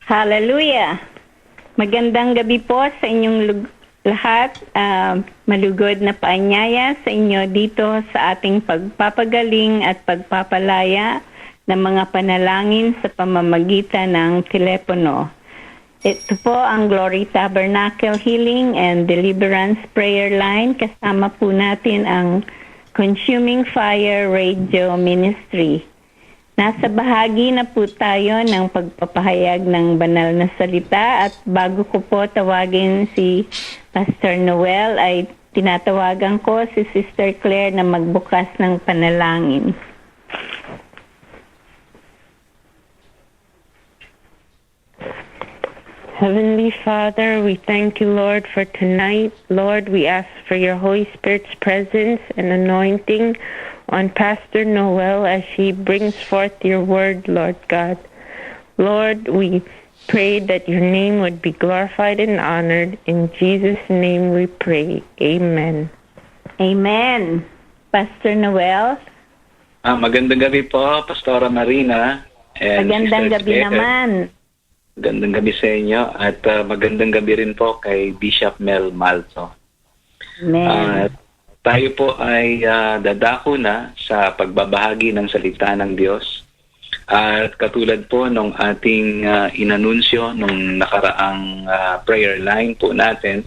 Hallelujah! Magandang gabi po sa inyong lahat. Malugod na paanyaya sa inyo dito sa ating pagpapagaling at pagpapalaya ng mga panalangin sa pamamagitan ng telepono. Ito po ang Glory Tabernacle Healing and Deliverance Prayer Line. Kasama po natin ang Consuming Fire Radio Ministry. Nasa bahagi na po tayo ng pagpapahayag ng banal na salita at bago ko po tawagin si Pastor Noel ay tinatawagan ko si Sister Claire na magbukas ng panalangin. Heavenly Father, we thank you, Lord, for tonight. Lord, we ask for your Holy Spirit's presence and anointing on Pastor Noel as she brings forth your word, Lord God. Lord, we pray that your name would be glorified and honored. In Jesus' name we pray. Amen. Amen. Pastor Noel? Magandang gabi po, Pastora Marina. And magandang gabi naman. Magandang gabi sa inyo at magandang gabi rin po kay Bishop Mel Malto. Amen. Tayo po ay dadako na sa pagbabahagi ng salita ng Diyos. At katulad po nung ating inanunsyo nung nakaraang prayer line po natin,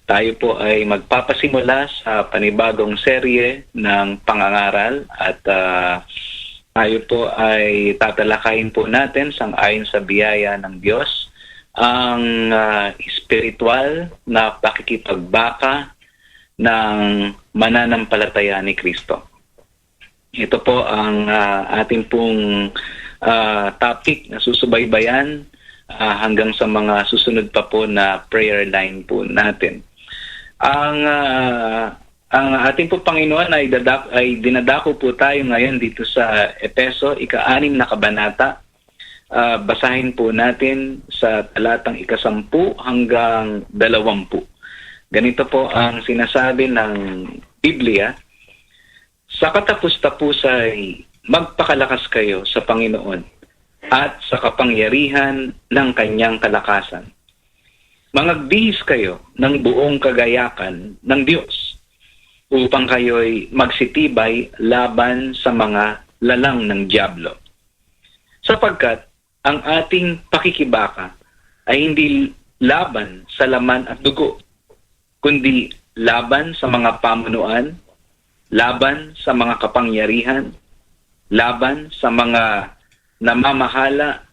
tayo po ay magpapasimula sa panibagong serye ng pangangaral at tayo po ay tatalakayin po natin sang-ayon sa biyaya ng Diyos ang espiritual na pakikipagbaka ng mananampalataya ni Kristo. Ito po ang ating pong topic na susubaybayan hanggang sa mga susunod pa po na prayer line po natin. Ang ating po Panginoon ay dinadako po tayo ngayon dito sa Efeso, ika-6 na kabanata. Basahin po natin sa talatang ika-10 hanggang 20. Ganito po ang sinasabi ng Biblia, sa katapus-tapus ay magpakalakas kayo sa Panginoon at sa kapangyarihan ng kanyang kalakasan. Mangagbihis kayo ng buong kagayakan ng Diyos upang kayo'y magsitibay laban sa mga lalang ng dyablo. Sapagkat ang ating pakikibaka ay hindi laban sa laman at dugo, kundi laban sa mga pamunuan, laban sa mga kapangyarihan, laban sa mga namamahala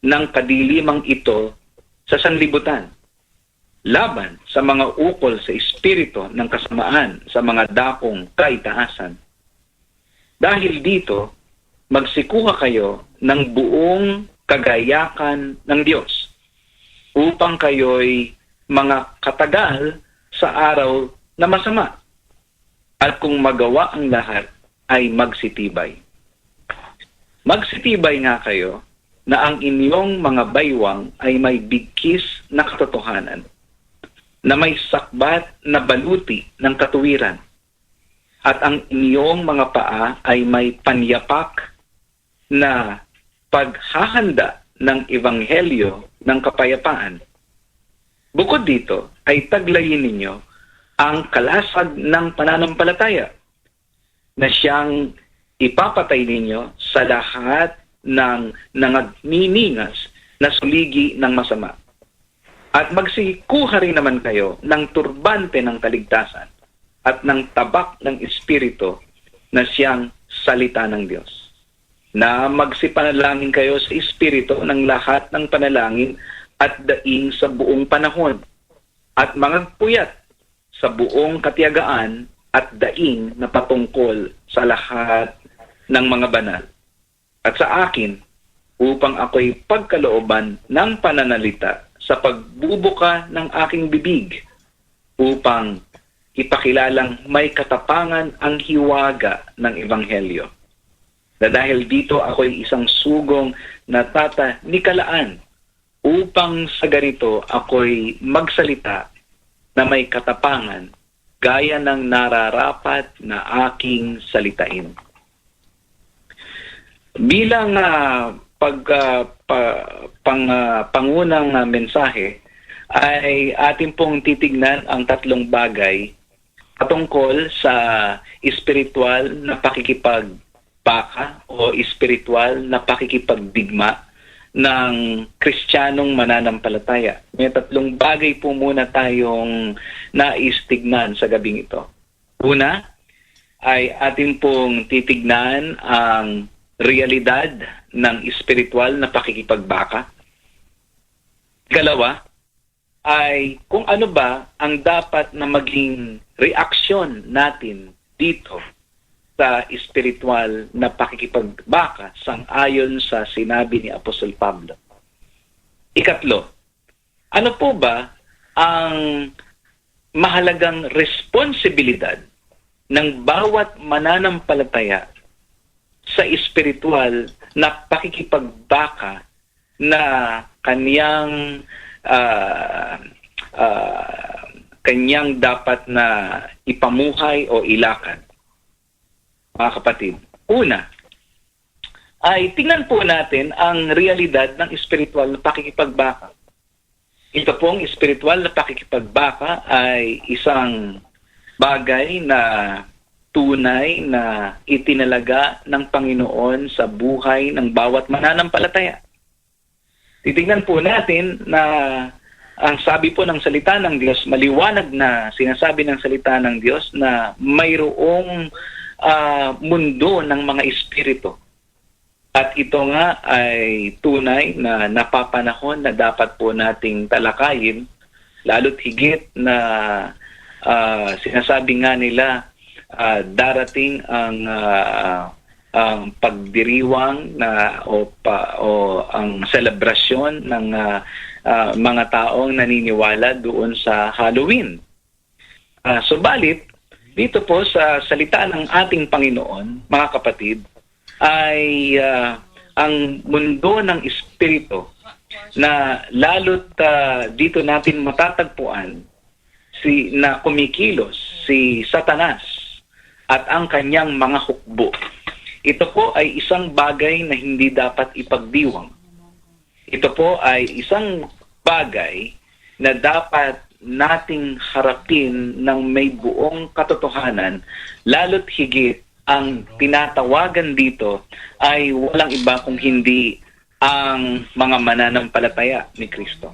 ng kadilimang ito sa sanlibutan, laban sa mga ukol sa espiritu ng kasamaan sa mga dakong kaitaasan. Dahil dito, magsikuha kayo ng buong kagayakan ng Diyos upang kayo'y mga katagal sa araw na masama. At kung magawa ang lahat, ay magsitibay. Magsitibay nga kayo na ang inyong mga baywang ay may bigkis na katotohanan, na may sakbat na baluti ng katuwiran, at ang inyong mga paa ay may panyapak na paghahanda ng ebanghelyo ng kapayapaan. Bukod dito, ay taglayin ninyo ang kalasag ng pananampalataya na siyang ipapatay ninyo sa lahat ng nangagniningas na suligi ng masama. At magsikuha rin naman kayo ng turbante ng kaligtasan at ng tabak ng Espiritu na siyang salita ng Diyos. Na magsipanalangin kayo sa Espiritu ng lahat ng panalangin at daing sa buong panahon, at mangagpuyat sa buong katiyagaan at daing na patungkol sa lahat ng mga banal. At sa akin, upang ako'y pagkalooban ng pananalita sa pagbubuka ng aking bibig, upang ipakilalang may katapangan ang hiwaga ng Ebanghelyo. Na dahil dito ako'y isang sugong na tatanikalaan, upang sa ganito ako'y magsalita na may katapangan gaya ng nararapat na aking salitain. Bilang pangunang mensahe ay atin pong titignan ang tatlong bagay patungkol sa espiritual na pakikipagbaka o espiritual na pakikipagdigma ng Kristiyanong mananampalataya. May tatlong bagay po muna tayong naistignan sa gabing ito. Una ay atin pong titignan ang realidad ng espiritual na pakikipagbaka. Ikalawa ay kung ano ba ang dapat na maging reaksyon natin dito sa espiritual na pakikipagbaka sang-ayon sa sinabi ni Apostol Pablo. Ikatlo, ano po ba ang mahalagang responsibilidad ng bawat mananampalataya sa espiritual na pakikipagbaka na kanyang dapat na ipamuhay o ilakad. Mga kapatid, una ay tingnan po natin ang realidad ng espiritual na pakikipagbaka. Ito pong espiritual na pakikipagbaka ay isang bagay na tunay na itinalaga ng Panginoon sa buhay ng bawat mananampalataya. Titingnan po natin na ang sabi po ng salita ng Diyos, maliwanag na sinasabi ng salita ng Diyos na mayroong mundo ng mga espiritu. At ito nga ay tunay na napapanahon na dapat po nating talakayin, lalo't higit na sinasabi nga nila darating ang pagdiriwang o ang selebrasyon ng mga taong naniniwala doon sa Halloween. Subalit, dito po sa salita ng ating Panginoon, mga kapatid, ay ang mundo ng espiritu na lalo't dito natin matatagpuan na kumikilos si Satanas at ang kanyang mga hukbo. Ito po ay isang bagay na hindi dapat ipagdiwang. Ito po ay isang bagay na dapat nating harapin ng may buong katotohanan, lalo't higit ang tinatawagan dito ay walang iba kung hindi ang mga mananampalataya ni Kristo.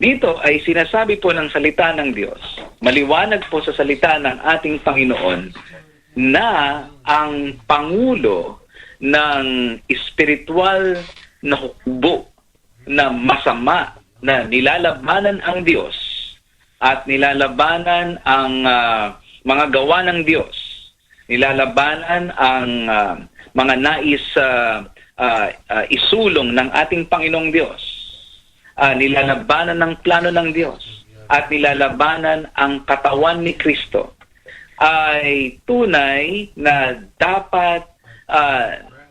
Dito ay sinasabi po ng salita ng Diyos, maliwanag po sa salita ng ating Panginoon, na ang pangulo ng espiritual na hukbo na masama na nilalabanan ang Diyos at nilalabanan ang mga gawa ng Diyos, nilalabanan ang mga nais isulong ng ating Panginoong Diyos, nilalabanan ng plano ng Diyos, at nilalabanan ang katawan ni Kristo, ay tunay na dapat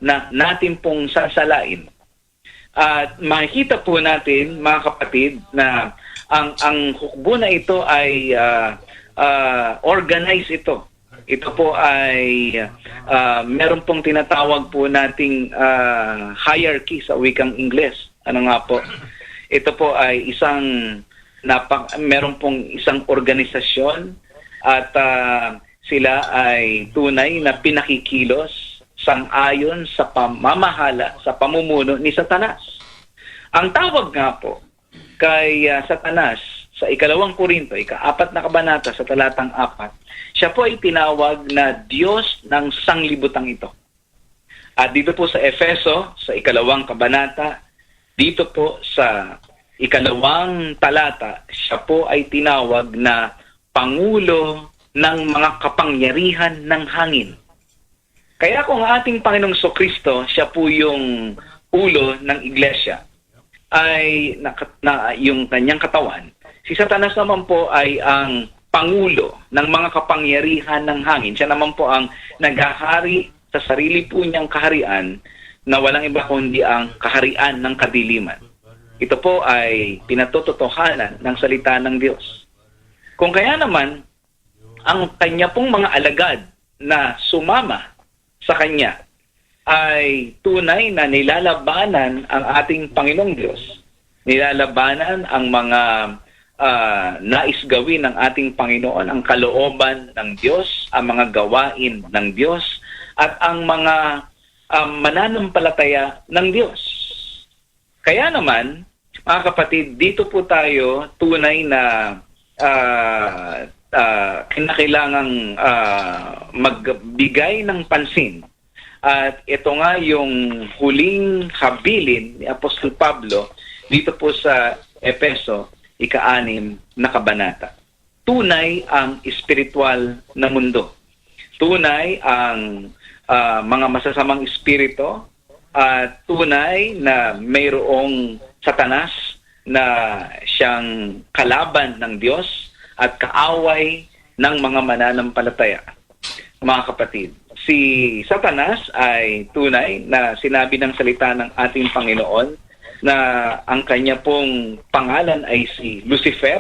na natin pong sasalain. At makikita po natin, mga kapatid, na ang hukbo na ito ay organized ito. Ito po ay meron pong tinatawag po nating hierarchy sa wikang Ingles. Ano nga po? Ito po ay meron pong isang organisasyon at sila ay tunay na pinakikilos sang-ayon sa pamamahala, sa pamumuno ni Satanas. Ang tawag nga po kay Satanas sa 2 Korinto, 4 na kabanata sa talatang 4, siya po ay tinawag na Diyos ng sanglibutang ito. At dito po sa Efeso, sa 2 kabanata, dito po sa 2 talata, siya po ay tinawag na Pangulo ng mga kapangyarihan ng hangin. Kaya kung ating Panginoong Kristo, siya po yung ulo ng iglesia, ay yung kanyang katawan. Si Satanas naman po ay ang pangulo ng mga kapangyarihan ng hangin. Siya naman po ang naghahari sa sarili po niyang kaharian na walang iba kundi ang kaharian ng kadiliman. Ito po ay pinatototohanan ng salita ng Diyos. Kung kaya naman, ang kanya pong mga alagad na sumama sa kanya ay tunay na nilalabanan ang ating Panginoong Diyos. Nilalabanan ang mga nais gawin ng ating Panginoon, ang kalooban ng Diyos, ang mga gawain ng Diyos, at ang mga mananampalataya ng Diyos. Kaya naman, mga kapatid, dito po tayo tunay na kinakailangang magbigay ng pansin. At ito nga yung huling habilin ni Apostol Pablo dito po sa Efeso, 6 na kabanata. Tunay ang espiritual na mundo. Tunay ang mga masasamang espiritu at tunay na mayroong Satanas na siyang kalaban ng Diyos at kaaway ng mga mananampalataya. Mga kapatid, si Satanas ay tunay na sinabi ng salita ng ating Panginoon na ang kanya pong pangalan ay si Lucifer.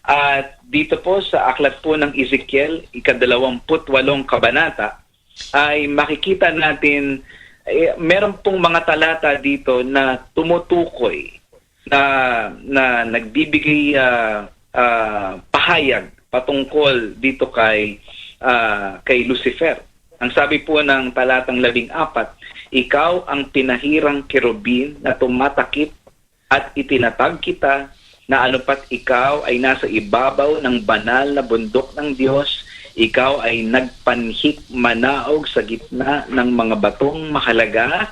At dito po sa aklat po ng Ezekiel, 28 kabanata, ay makikita natin meron pong mga talata dito na tumutukoy na nagbibigay pahayag patungkol dito kay Lucifer. Ang sabi po ng talatang 14, ikaw ang pinahirang kerubin na tumatakip at itinatag kita na anupat ikaw ay nasa ibabaw ng banal na bundok ng Diyos. Ikaw ay nagpanhik manaog sa gitna ng mga batong mahalaga.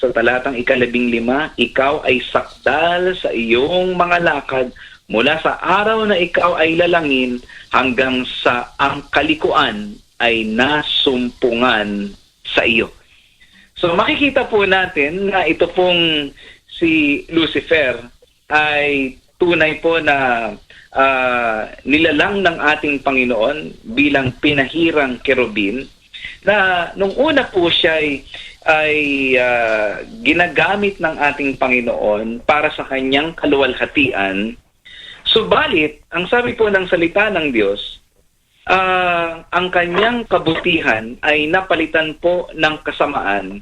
Sa talatang 15, ikaw ay sakdal sa iyong mga lakad mula sa araw na ikaw ay lalangin hanggang sa ang kalikuan ay nasumpungan sa iyo. So makikita po natin na ito pong si Lucifer ay tunay po na nilalang ng ating Panginoon bilang pinahirang kerubin na nung una po siya ay ginagamit ng ating Panginoon para sa kanyang kaluwalhatian. Subalit, ang sabi po ng salita ng Diyos, ang kanyang kabutihan ay napalitan po ng kasamaan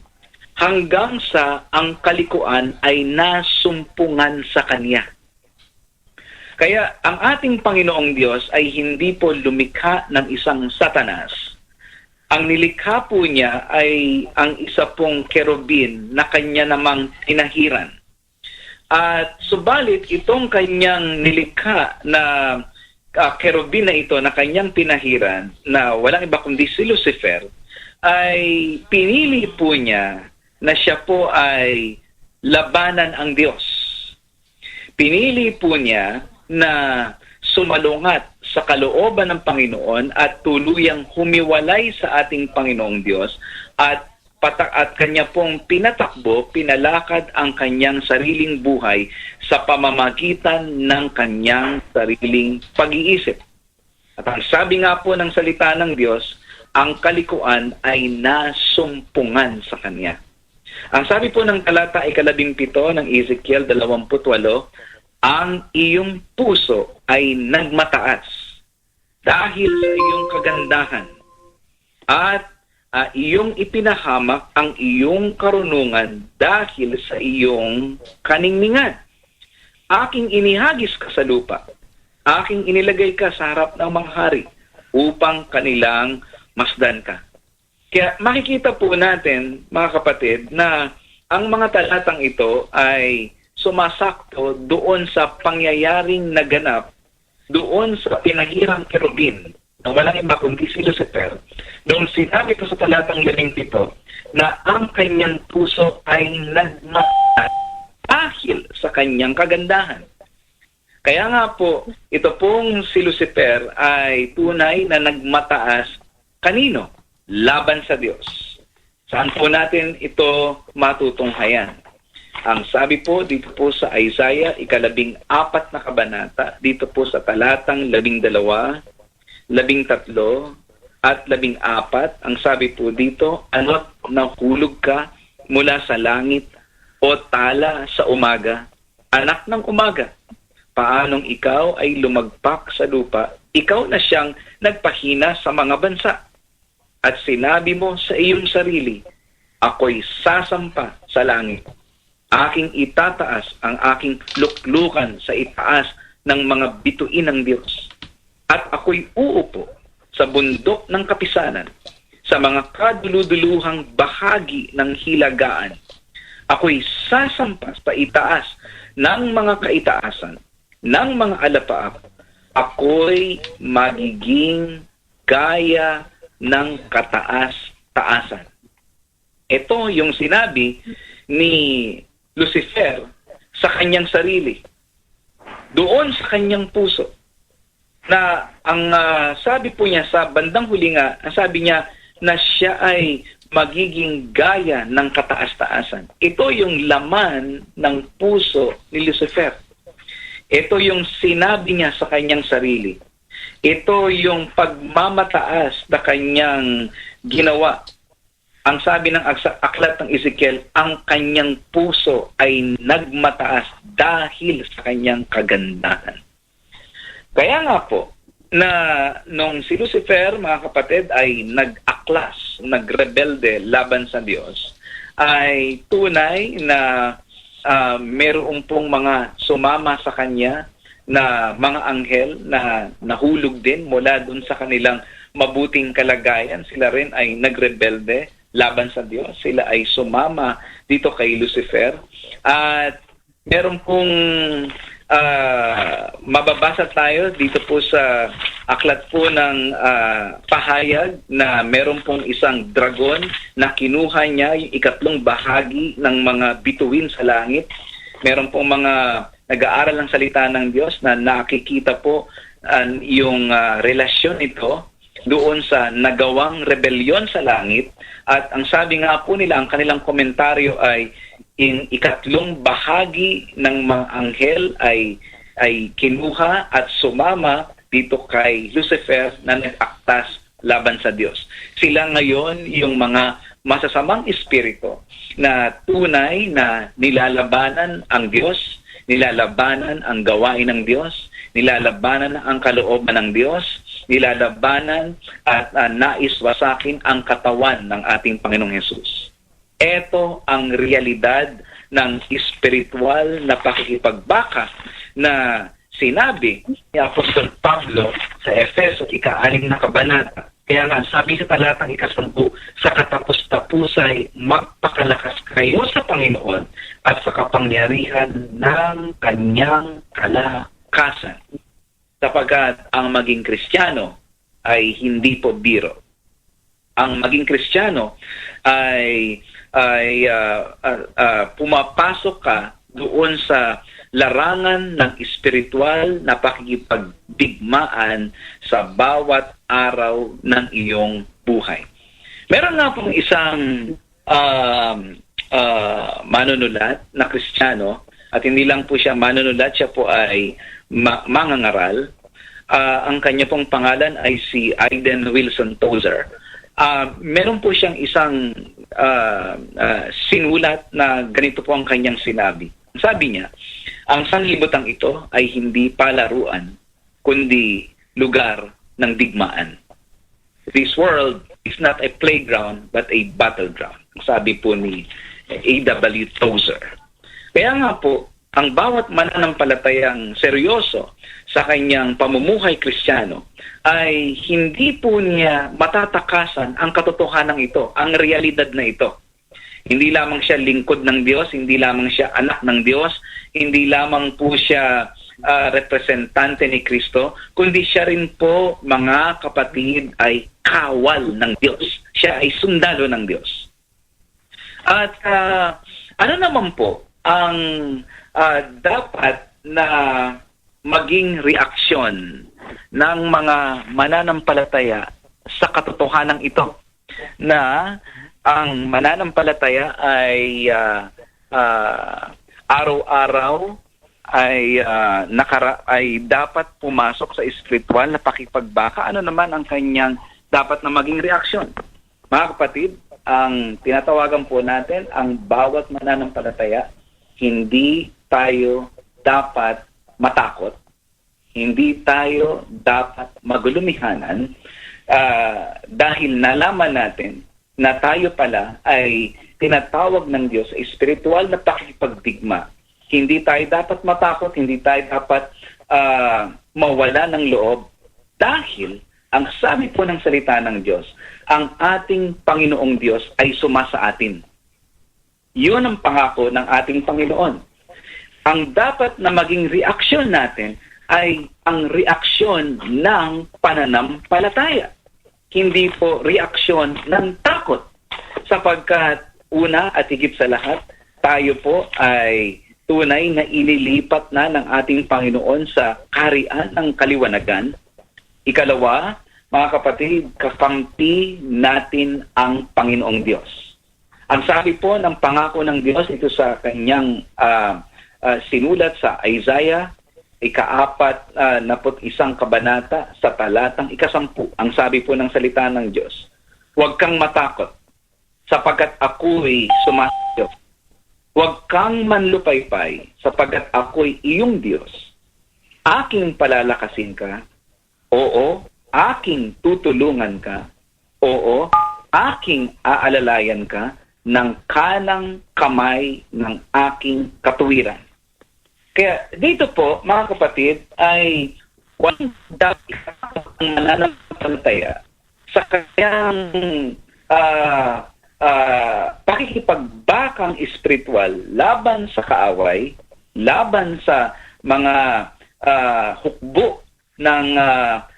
hanggang sa ang kalikuan ay nasumpungan sa kanya. Kaya ang ating Panginoong Diyos ay hindi po lumikha ng isang Satanas. Ang nilikha po niya ay ang isa pong kerubin na kanya namang tinahiran. At subalit itong kanyang nilikha na kerubin na ito na kanyang pinahiran, na walang iba kundi si Lucifer, ay pinili po niya na siya po ay labanan ang Diyos. Pinili po niya na sumalungat sa kalooban ng Panginoon at tuluyang humiwalay sa ating Panginoong Diyos at kanya pong pinatakbo, pinalakad ang kanyang sariling buhay sa pamamagitan ng kanyang sariling pag-iisip. At ang sabi nga po ng salita ng Diyos, ang kalikuan ay nasumpungan sa kanya. Ang sabi po ng talata 17 ng Ezekiel 28, ang iyong puso ay nagmataas dahil sa iyong kagandahan at iyong ipinahamak ang iyong karunungan dahil sa iyong kaningningan. Aking inihagis ka sa lupa, aking inilagay ka sa harap ng mga hari upang kanilang masdan ka. Kaya makikita po natin, mga kapatid, na ang mga talatang ito ay sumasakto doon sa pangyayaring naganap doon sa pinahirang kerubin na walang iba kundi si Lucifer. Noong sinabi ko sa talatang 17 na ang kanyang puso ay nagmataas dahil sa kanyang kagandahan. Kaya nga po, ito pong si Lucifer ay tunay na nagmataas kanino? Laban sa Diyos. Saan po natin ito matutunghayan? Ang sabi po dito po sa Isaiah, 14 na kabanata, dito po sa talatang 12, 13, at 14, ang sabi po dito, ano't nahulog ka mula sa langit o tala sa umaga, anak ng umaga, paanong ikaw ay lumagpak sa lupa, ikaw na siyang nagpahina sa mga bansa. At sinabi mo sa iyong sarili, ako'y sasampa sa langit. Aking itataas ang aking luklukan sa itaas ng mga bituin ng Diyos. At ako'y uupo sa bundok ng kapisanan, sa mga kaduluduluhang bahagi ng hilagaan. Ako'y sasampa sa itaas ng mga kaitaasan, ng mga alapaap. Ako'y magiging gaya ng kataas-taasan. Ito yung sinabi ni Lucifer sa kanyang sarili, doon sa kanyang puso, na ang sabi po niya sa bandang huli nga, ang sabi niya na siya ay magiging gaya ng kataas-taasan. Ito yung laman ng puso ni Lucifer. Ito yung sinabi niya sa kanyang sarili. Ito yung pagmamataas na kanyang ginawa. Ang sabi ng aklat ng Ezekiel, ang kanyang puso ay nagmataas dahil sa kanyang kagandahan. Kaya nga po, na nung si Lucifer, mga kapatid, ay nag-aklas, nagrebelde laban sa Diyos, ay tunay na meron pong mga sumama sa kanya na mga anghel na nahulog din mula dun sa kanilang mabuting kalagayan. Sila rin ay nagrebelde laban sa Diyos. Sila ay sumama dito kay Lucifer. At meron pong mababasa tayo dito po sa aklat po ng pahayag na meron pong isang dragon na kinuha niya yung ikatlong bahagi ng mga bituin sa langit. Meron pong mga nag-aaral ng salita ng Diyos na nakikita po yung relasyon nito doon sa nagawang rebelyon sa langit. At ang sabi nga po nila, ang kanilang komentaryo ay in ikatlong bahagi ng mga anghel ay kinuha at sumama dito kay Lucifer na nag-aktas laban sa Diyos. Sila ngayon yung mga masasamang espiritu na tunay na nilalabanan ang Diyos, nilalabanan ang gawain ng Diyos, nilalabanan ang kalooban ng Diyos, nilalabanan at nais wasakin ang katawan ng ating Panginoong Hesus. Ito ang realidad ng espiritual na pakikipagbaka na sinabi ni Apostol Pablo sa Efeso, ika-6 na kabanata. Kaya nga, sabi sa talatang 10, sa katapos-tapusay, magpakalakas kayo sa Panginoon at sa kapangyarihan ng kanyang kalakasan. Sapagkat ang maging Kristiyano ay hindi po biro. Ang maging Kristiyano ay pumapasok ka doon sa larangan ng espiritual na pakikipagdigmaan sa bawat araw ng iyong buhay. Meron nga pong isang manunulat na Kristiyano, at hindi lang po siya manunulat, siya po ay mangangaral. Ang kanya pong pangalan ay si Aiden Wilson Tozer. Meron po siyang isang sinulat na ganito po ang kanyang sinabi. Sabi niya, ang sanlibutan ito ay hindi palaruan, kundi lugar ng digmaan. This world is not a playground, but a battleground. Sabi po ni A.W. Tozer. Kaya nga po, ang bawat mananampalatayang seryoso sa kanyang pamumuhay Kristiyano ay hindi po niya matatakasan ang katotohanan ito, ang realidad na ito. Hindi lamang siya lingkod ng Diyos, hindi lamang siya anak ng Diyos, hindi lamang po siya representante ni Kristo, kundi siya rin po, mga kapatid, ay kawal ng Diyos. Siya ay sundalo ng Diyos. At ano naman po ang dapat na maging reaksyon ng mga mananampalataya sa katotohanan ito, na ang mananampalataya ay araw-araw ay dapat pumasok sa espiritual na pakipagbaka. Ano naman ang kanyang dapat na maging reaksyon? Mga kapatid, ang tinatawagan po natin, ang bawat mananampalataya, hindi tayo dapat matakot, hindi tayo dapat magulumihanan dahil nalaman natin na tayo pala ay tinatawag ng Diyos sa espiritual na pakikipagdigma, hindi tayo dapat matakot, hindi tayo dapat mawala ng loob, dahil ang sabi po ng salita ng Diyos, ang ating Panginoong Diyos ay sumasa atin. Yun ang pangako ng ating Panginoon. Ang dapat na maging reaksyon natin ay ang reaksyon ng pananampalataya. Hindi po reaksyon ng takot. Sapagkat una at higit sa lahat, tayo po ay tunay na inilipat na ng ating Panginoon sa kaharian ng kaliwanagan. Ikalawa, mga kapatid, kakampi natin ang Panginoong Diyos. Ang sabi po ng pangako ng Diyos ito sa kanyang sinulat sa Isaiah, ika-41 kabanata sa talatang 10. Ang sabi po ng salita ng Diyos, huwag kang matakot, sapagkat ako'y sumasayo. Huwag kang manlupaypay, sapagkat ako'y iyong Diyos. Aking palalakasin ka, oo, aking tutulungan ka, oo, aking aalalayan ka ng kanang kamay ng aking katuwiran. Kaya dito po, mga kapatid, ay walang dapat ang mananampalataya sa kanyang pakikipagbakang espiritual laban sa kaaway, laban sa mga hukbo ng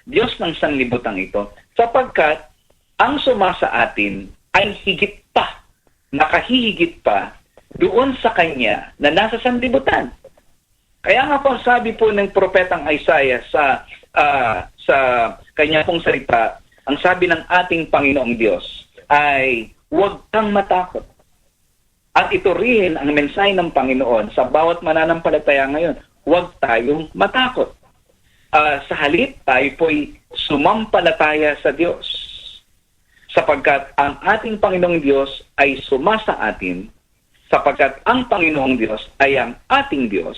Diyos ng sanlibutan ito, sapagkat ang sumasa atin ay higit pa, nakahihigit pa doon sa kanya na nasa sanlibutan. Kaya nga po sabi po ng propetang Isaiah sa kanya pong salita, ang sabi ng ating Panginoong Diyos ay huwag kang matakot. At ito rin ang mensahe ng Panginoon sa bawat mananampalataya ngayon, huwag tayong matakot. Sa halip, tayo po'y sumampalataya sa Diyos. Sapagkat ang ating Panginoong Diyos ay sumasa atin, sapagkat ang Panginoong Diyos ay ang ating Diyos,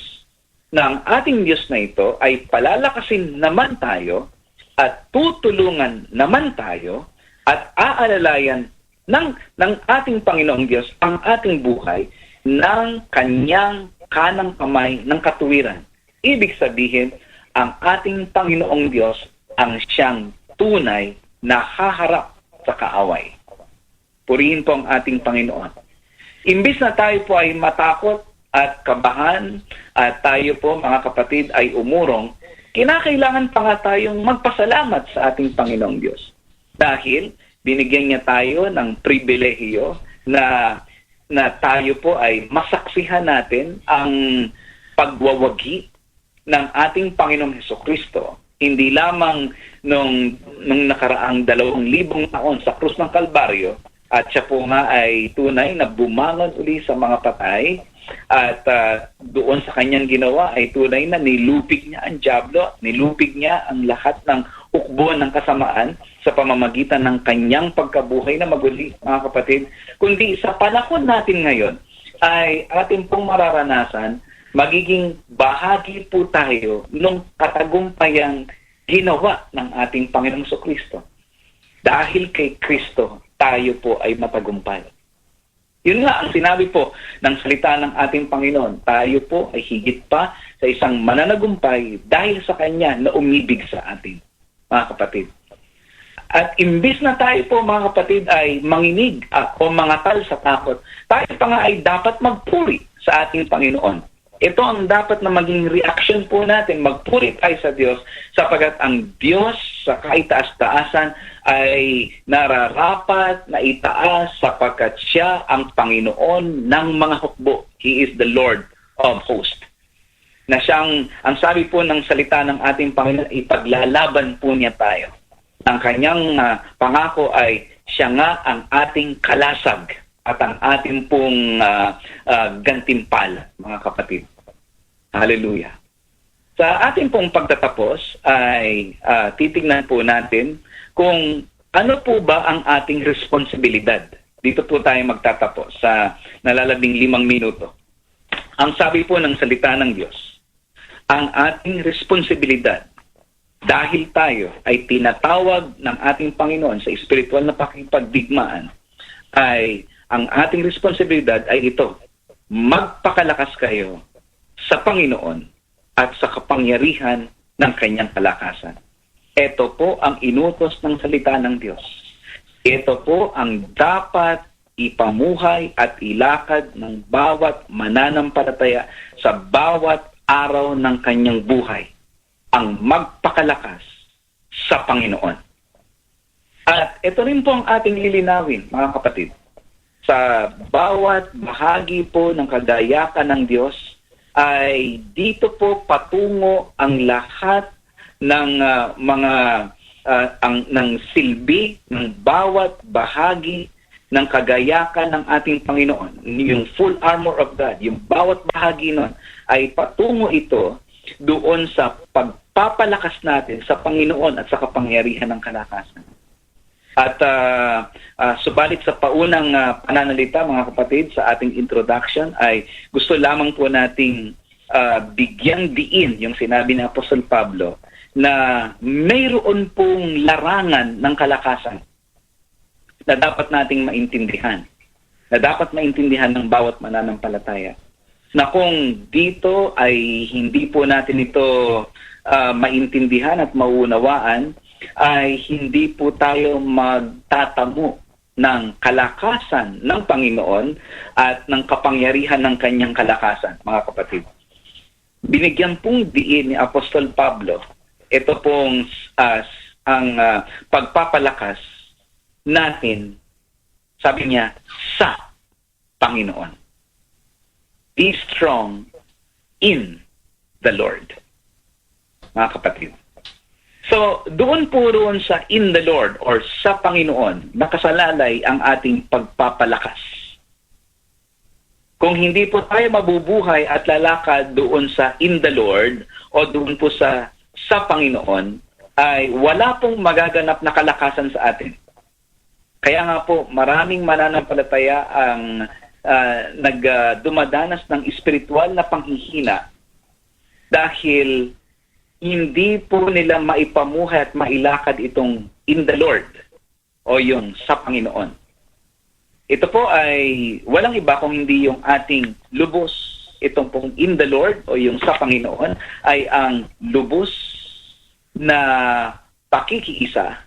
na ang ating Diyos na ito ay palalakasin naman tayo at tutulungan naman tayo at aalalayan ng ating Panginoong Diyos ang ating buhay ng kanyang kanang kamay ng katuwiran. Ibig sabihin, ang ating Panginoong Diyos ang siyang tunay na haharap sa kaaway. Purihin po ang ating Panginoon. Imbis na tayo po ay matakot at kabahan at tayo po mga kapatid ay umurong, kinakailangan pa nga tayong magpasalamat sa ating Panginoong Diyos. Dahil binigyan niya tayo ng pribilehiyo na tayo po ay masaksihan natin ang pagwawagi ng ating Panginoong Hesukristo. Hindi lamang nung nakaraang 2,000 taon sa krus ng Kalbaryo, at siya po nga ay tunay na bumangon uli sa mga patay, at doon sa kanyang ginawa ay tunay na nilupig niya ang dyablo, nilupig niya ang lahat ng ukbo ng kasamaan sa pamamagitan ng kanyang pagkabuhay na maguli, mga kapatid. Kundi sa panahon natin ngayon ay ating pong mararanasan, magiging bahagi po tayo ng katagumpayang ginawa ng ating Panginoong Kristo. Dahil kay Kristo, tayo po ay matagumpay. Yun nga ang sinabi po ng salita ng ating Panginoon. Tayo po ay higit pa sa isang mananagumpay dahil sa Kanya na umibig sa atin, mga kapatid. At imbis na tayo po, mga kapatid, ay manginig o mangatal sa takot, tayo pa nga ay dapat magpuri sa ating Panginoon. Ito ang dapat na maging reaction po natin, magpuri tayo sa Diyos, sapagkat ang Diyos sa kaitaas-taasan ay nararapat na itaas sapagkat siya ang Panginoon ng mga hukbo. He is the Lord of hosts. Na siyang, ang sabi po ng salita ng ating Panginoon, ipaglalaban po niya tayo. Ang kanyang pangako ay siya nga ang ating kalasag at ang ating pong gantimpala, mga kapatid. Hallelujah. Sa ating pong pagtatapos ay titignan po natin kung ano po ba ang ating responsibilidad. Dito po tayo magtatapos sa nalalabing 5 minuto. Ang sabi po ng salita ng Diyos, ang ating responsibilidad dahil tayo ay tinatawag ng ating Panginoon sa espiritual na pakikipagdigmaan ay ang ating responsibilidad ay ito: magpakalakas kayo sa Panginoon at sa kapangyarihan ng kanyang kalakasan. Ito po ang inutos ng salita ng Diyos. Ito po ang dapat ipamuhay at ilakad ng bawat mananampalataya sa bawat araw ng kanyang buhay, ang magpakalakas sa Panginoon. At ito rin po ang ating lilinawin, mga kapatid. Sa bawat bahagi po ng kagayakan ng Diyos, ay dito po patungo ang lahat ng ng silbi ng bawat bahagi ng kagayakan ng ating Panginoon. Yung full armor of God, yung bawat bahagi nun, ay patungo ito doon sa pagpapalakas natin sa Panginoon at sa kapangyarihan ng kalakasan. At subalit sa paunang pananalita, mga kapatid, sa ating introduction, ay gusto lamang po nating bigyang diin yung sinabi ni Apostol Pablo na mayroon pong larangan ng kalakasan na dapat nating maintindihan, na dapat maintindihan ng bawat mananampalataya. Na kung dito ay hindi po natin ito maintindihan at maunawaan, ay hindi po tayo magtatamo ng kalakasan ng Panginoon at ng kapangyarihan ng kanyang kalakasan, mga kapatid. Binigyan pong diin ni Apostol Pablo ito pong ang pagpapalakas natin, sabi niya, sa Panginoon. Be strong in the Lord. Mga kapatid. So, doon po roon sa in the Lord or sa Panginoon, nakasalalay ang ating pagpapalakas. Kung hindi po tayo mabubuhay at lalakad doon sa in the Lord o doon po sa Panginoon, ay wala pong magaganap na kalakasan sa atin. Kaya nga po, maraming mananampalataya ang dumadanas ng espiritual na panghihina dahil hindi po nila maipamuhay at mailakad itong in the Lord o yung sa Panginoon. Ito po ay walang iba kung hindi yung ating lubos. Itong pong in the Lord o yung sa Panginoon ay ang lubos na pakikiisa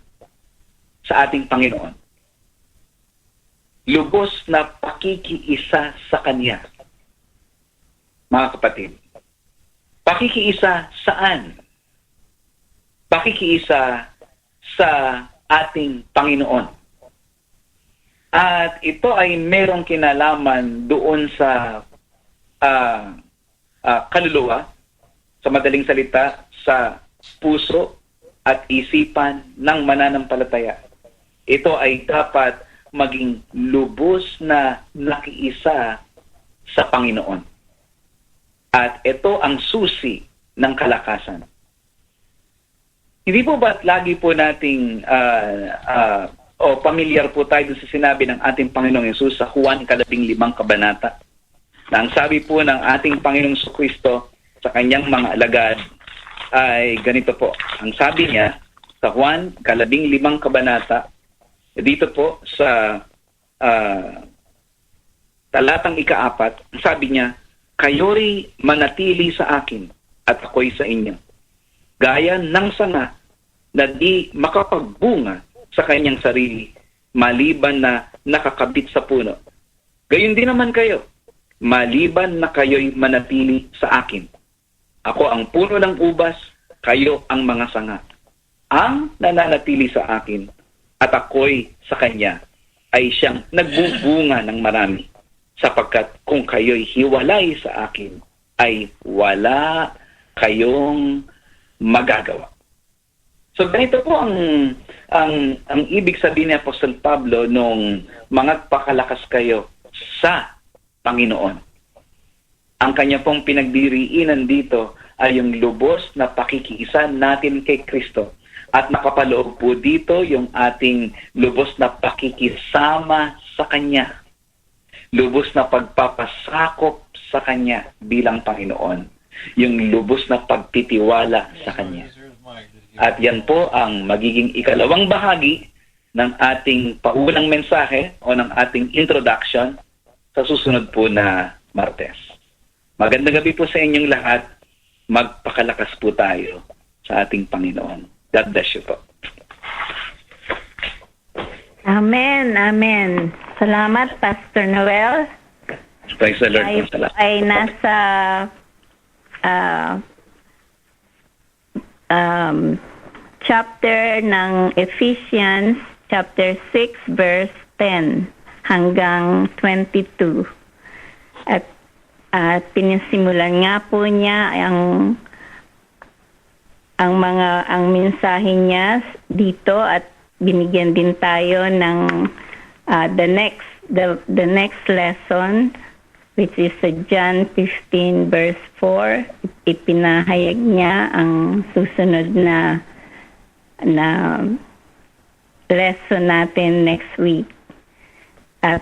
sa ating Panginoon. Lubos na pakikiisa sa Kanya. Mga kapatid, pakikiisa saan? Pakikiisa sa ating Panginoon. At ito ay merong kinalaman doon sa kaluluwa, sa madaling salita, sa puso at isipan ng mananampalataya. Ito ay dapat maging lubos na nakiisa sa Panginoon. At ito ang susi ng kalakasan. Hindi po ba lagi po nating pamilyar po tayo sa sinabi ng ating Panginoong Yesus sa Juan 15 kabanata, na ang sabi po ng ating Panginoong Jesucristo sa kanyang mga alagad ay ganito po. Ang sabi niya sa Juan 15 kabanata, dito po sa talatang 4, sabi niya, kayo'y manatili sa akin at ako'y sa inyo. Gaya ng sanga na di makapagbunga sa kanyang sarili, maliban na nakakabit sa puno. Gayon din naman kayo, maliban na kayo'y manatili sa akin. Ako ang puno ng ubas, kayo ang mga sanga. Ang nananatili sa akin at ako'y sa kanya ay siyang nagbubunga ng marami, sapagkat kung kayo'y hiwalay sa akin, ay wala kayong magagawa. So ganito po ang ibig sabihin ni Apostol Pablo nung magpakalakas kayo sa Panginoon. Ang kanya pong pinagdiriinan dito ay yung lubos na pakikiisa natin kay Kristo. At nakapaloob po dito yung ating lubos na pakikisama sa Kanya. Lubos na pagpapasakop sa Kanya bilang Panginoon. Yung lubos na pagtitiwala sa Kanya. At yan po ang magiging ikalawang bahagi ng ating paulang mensahe o ng ating introduction sa susunod po na Martes. Magandang gabi po sa inyong lahat. Magpakalakas po tayo sa ating Panginoon. God bless you po. Amen, amen. Salamat, Pastor Noel. Praise the Lord. Tayo po ay nasa chapter ng Ephesians, chapter 6, verse 10 hanggang 22. At pinisimulan nga po niya ang mensahe niya dito at binigyan din tayo ng the next lesson, which is John 15 verse 4. Ipinahayag niya ang susunod na lesson natin next week. At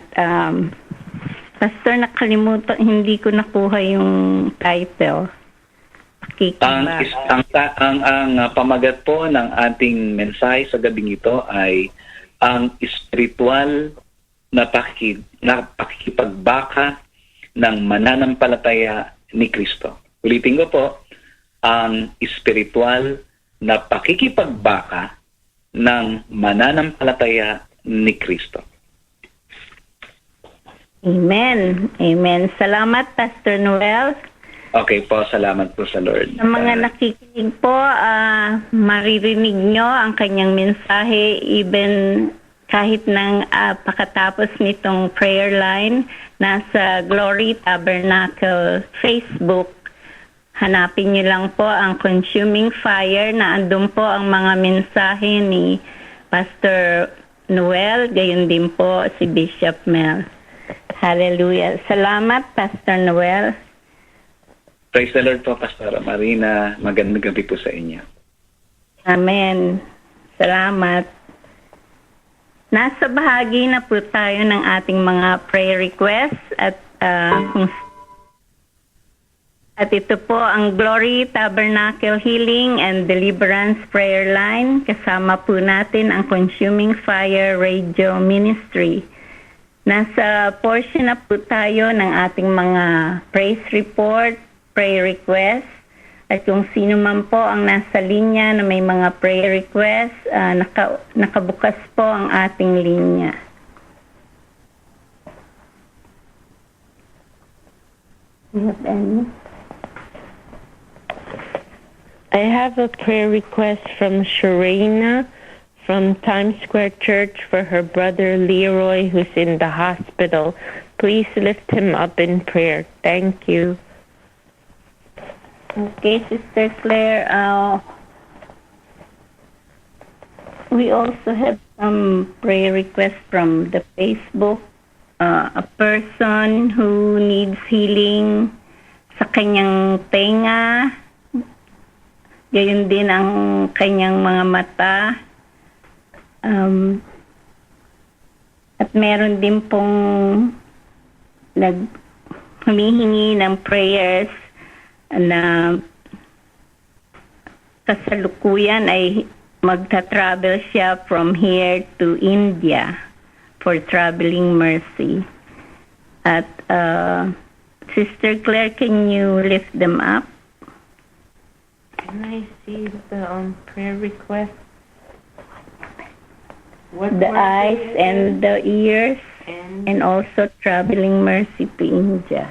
Pastor, nakalimutan, hindi ko nakuha yung title. Ang pamagat po ng ating mensahe sa gabing ito ay ang espiritual na pakikipagbaka ng mananampalataya ni Kristo. Ulitin ko po, ang espiritual na pakikipagbaka ng mananampalataya ni Kristo. Amen. Amen. Salamat, Pastor Noel. Okay po, salamat po sa Lord. Sa mga nakikinig po, maririnig nyo ang kanyang mensahe even kahit nang pakatapos nitong prayer line, nasa Glory Tabernacle Facebook. Hanapin nyo lang po ang Consuming Fire na andun po ang mga mensahe ni Pastor Noel, gayon din po si Bishop Mel. Hallelujah. Salamat, Pastor Noel. Praise the Lord po, Pastor Marina. Magandang gabi po sa inyo. Amen. Salamat. Nasa bahagi na po tayo ng ating mga prayer requests at ito po ang Glory Tabernacle Healing and Deliverance Prayer Line. Kasama po natin ang Consuming Fire Radio Ministry. Nasa portion na po tayo ng ating mga praise report, prayer request. At kung sino man po ang nasa linya na may mga prayer request, nakabukas po ang ating linya. Do you have any? I have a prayer request from Sharina from Times Square Church for her brother Leroy, who's in the hospital. Please lift him up in prayer. Thank you. Okay, Sister Claire. We also have some prayer requests from the Facebook. A person who needs healing sa kanyang tenga, gayon din ang kanyang mga mata. At meron din pong humihingi ng prayers na kasalukuyan ay magta-travel siya from here to India for traveling mercy. At Sister Claire, can you lift them up? Can I see the prayer request? The eyes and the ears, and also traveling mercy to India.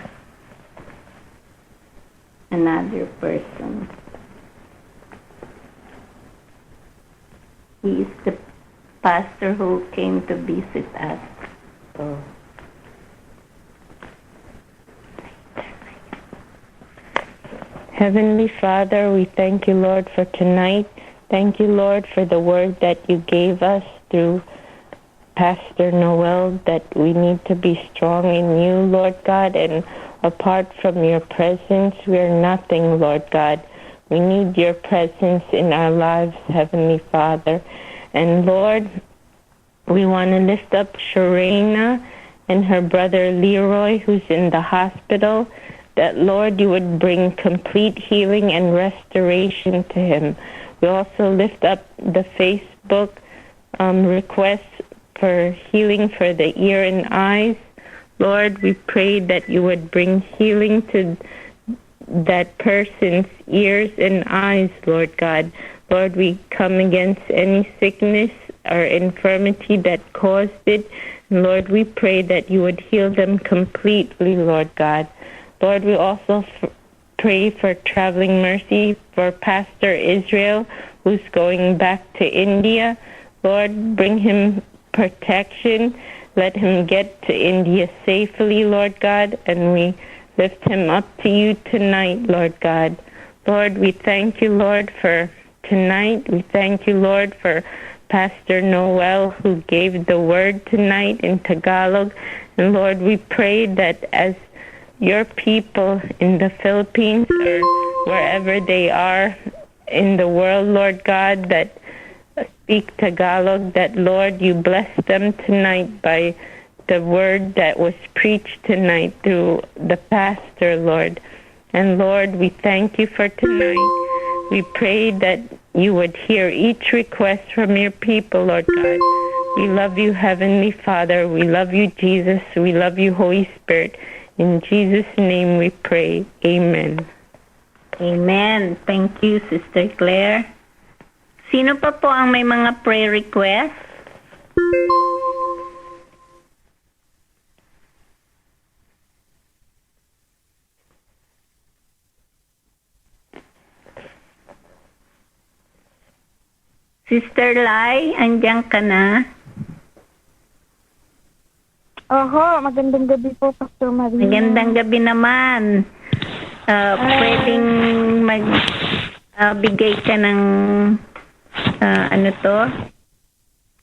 Another person. He is the pastor who came to visit us. Oh. Heavenly Father, we thank you, Lord, for tonight. Thank you, Lord, for the word that you gave us through Pastor Noel, that we need to be strong in you, Lord God, and apart from your presence, we are nothing, Lord God. We need your presence in our lives, Heavenly Father. And Lord, we want to lift up Sharina and her brother Leroy, who's in the hospital, that, Lord, you would bring complete healing and restoration to him. We also lift up the Facebook requests for healing for the ear and eyes. Lord, we pray that you would bring healing to that person's ears and eyes, Lord God. Lord, we come against any sickness or infirmity that caused it. Lord, we pray that you would heal them completely, Lord God. Lord, we also pray for traveling mercy for Pastor Israel, who's going back to India. Lord, bring him protection. Let him get to India safely, Lord God, and we lift him up to you tonight, Lord God. Lord, we thank you, Lord, for tonight. We thank you, Lord, for Pastor Noel, who gave the word tonight in Tagalog. And Lord, we pray that as your people in the Philippines or wherever they are in the world, Lord God, that speak Tagalog, that, Lord, you bless them tonight by the word that was preached tonight through the pastor, Lord. And, Lord, we thank you for tonight. We pray that you would hear each request from your people, Lord God. We love you, Heavenly Father. We love you, Jesus. We love you, Holy Spirit. In Jesus' name we pray. Amen. Amen. Thank you, Sister Claire. Sino pa po ang may mga prayer request? Sister Lai, andyan ka na? Oho, magandang gabi po, Pastor Maria. Magandang gabi naman. Pwedeng magbigay ka ng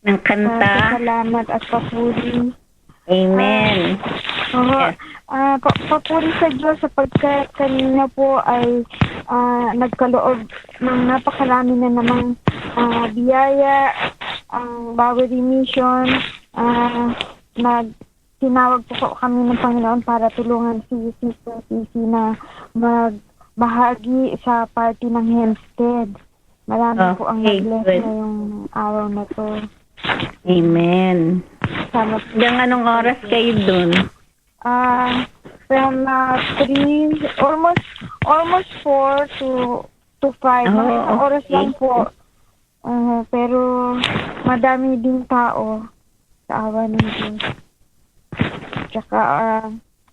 ng kanta. Salamat at papuri. Amen. Oho, papuri sa Diyos sapagkat kanina po ay nagkaloob ng napakarami na namang biyaya ang Bowery Mission. Tinawag po kami ng Panginoon para tulungan si Sister Cici na magbahagi sa party ng Hempstead. Marami po ang nag-bless ngayong araw na to. Amen. Hanggang anong oras kayo dun? From 3, almost 4 to 5. Mga isang oras lang po. Pero madami din tao sa awa ng Diyos. Tsaka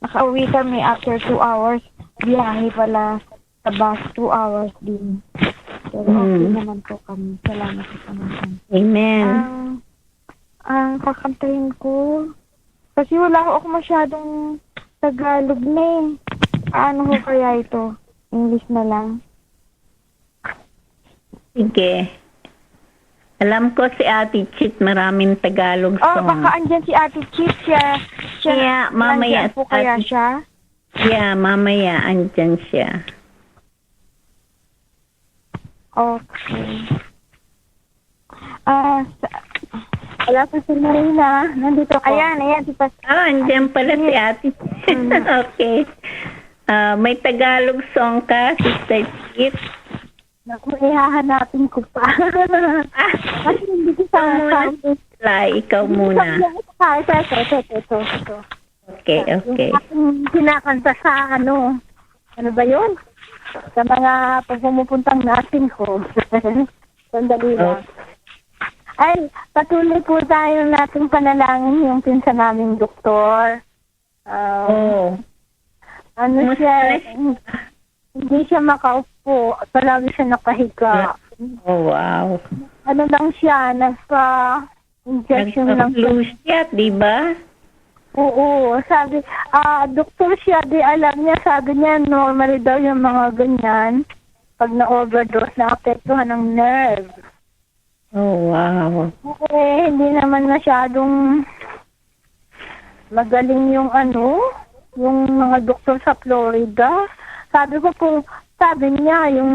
nakauwi kami after 2 hours. Biyahe pala sa bus 2 hours din. Pero okay naman po kami. Salamat sa Panginoon. Amen. Ang kakantahin ko, kasi wala ako masyadong Tagalog na eh. Paano ko kaya ito? English na lang. Sige. Alam ko si Ate Chit maraming Tagalog song. Baka andyan si Ate Chit. Siya mamaya po kaya siya? Yeah, mamaya andyan siya. Okay. Wala po si Marina. Nandito ko. Ayan, si Pastor. Andyan pala si Ate. Okay. May Tagalog song ka, Sister Chit? Naku, ihahanapin ko pa. Kasi hindi ko sa ikaw muna. Ito. Okay. Kinakanta sa ano ba yun? Sa mga pagpumupuntang natin ko. Sandali lang. Ay, patuloy po tayo nating panalangin yung pinsan naming doktor. Siya, hindi siya makaupo. Palagi siya nakahiga. Oh, wow. Ano lang siya, nagpa-injection lang siya, di ba? Oo, sabi, doktor siya, di alam niya, sabi niya, normally daw yung mga ganyan, pag na-overdose, na-apektuhan ng nerve. Oh, wow. Hindi naman masyadong magaling yung mga doktor sa Florida. Sabi niya, yung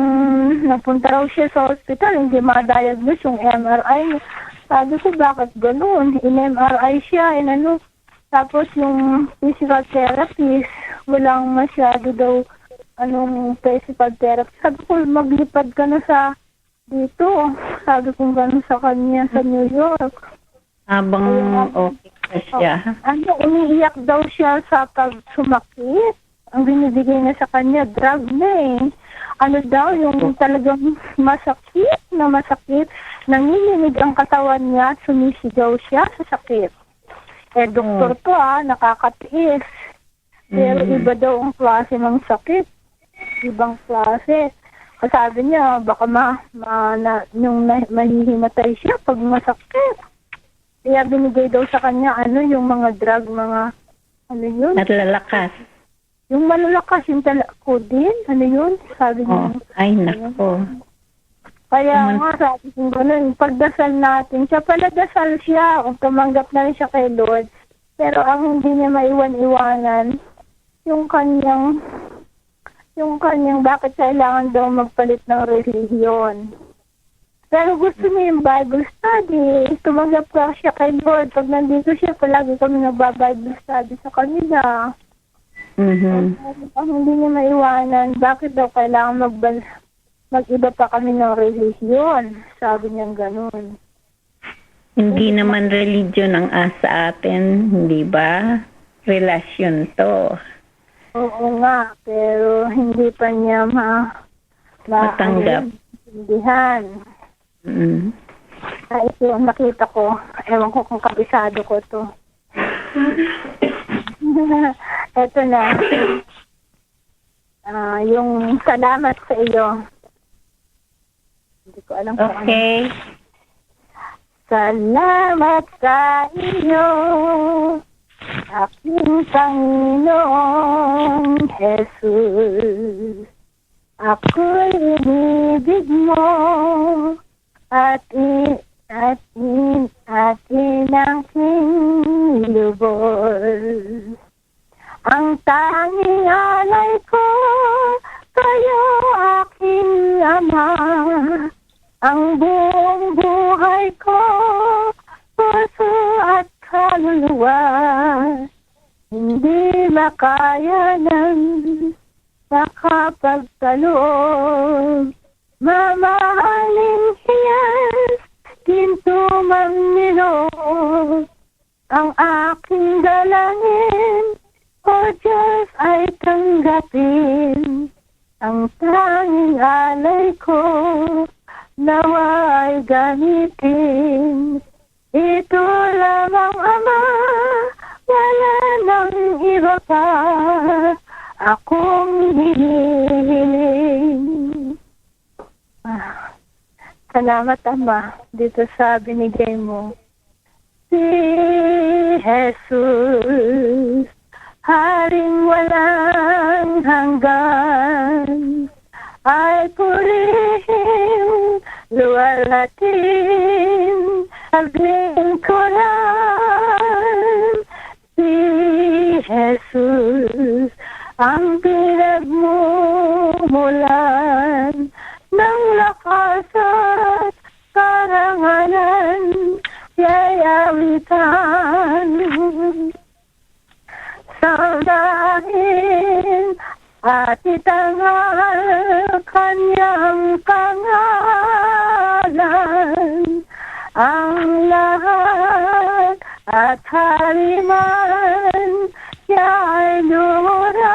napunta raw siya sa hospital, hindi ma-diagnose yung MRI niya. Sabi ko, bakit ganun? In-MRI siya, tapos yung physical therapist, walang masyado daw, physical therapy. Sabi ko, maglipad ka na dito. Sabi ko gano'n sa kanya sa New York. Habang okay pa siya. Umiiyak daw siya sa pag sumakit. Ang binibigay na sa kanya, drug na eh. Yung talagang masakit, nanginginig ang katawan niya, sumisigaw siya sa sakit. Doktor to nakakatiis. Pero iba daw ang klase ng sakit. Ibang klase. Sabi niya, baka mahihimatay siya pag masakit. Kaya binigay daw sa kanya, yung mga drug, Naglalakas. Yung malalakas, yung codeine, sabi niya. Ay, nako. Kaya sabi ko gano'n, pagdasal natin siya, paladasal siya, tumanggap na rin siya kay Lord. Pero ang hindi niya maiwan-iwanan, yung kanyang bakit kailangan daw magpalit ng relihiyon. Pero gusto niya yung Bible study. Tumanggap ka siya kay Lord. Pag nandito siya, palagi kami nagba-Bible study sa kanila. Ang hindi niya maiwanan, bakit daw kailangan mag-iba pa kami ng relihiyon? Sabi niya gano'n. Hindi naman religion ang asa atin, hindi ba? Relasyon to. Oo nga, pero hindi pa niya matanggap. Maintindihan. Ito ang nakita ko. Ewan ko kung kabisado ko to. Ito na. Yung salamat sa iyo. Hindi ko alam kung ano. Salamat sa iyo, aking Panginoong Jesus. Ako'y inibig mo at inangking lubos. Ang tanging alay ko, kayo aking Ama. Ang buong buhay ko, puso at kaluluwa, hindi makaya ng nakapagkaloob. Mamahaling hiyas, tintumang niloob, ang aking dalangin, O Diyos ay tanggapin. Ang tanging alay ko, nawa ay gamitin. Ito lamang Ama, wala nang iba pa akong hinihiling. Salamat Ama dito sa binigay mo. Si Jesus, Haring walang hanggan, ay purihin, luwalhatin, aglingkuran. Si Jesus, ang pinagmumulan ng lakas at karangalan, yayawitan. Saldahin at itangal kanyang pangalan, ang lahat at hariman siya ay luran.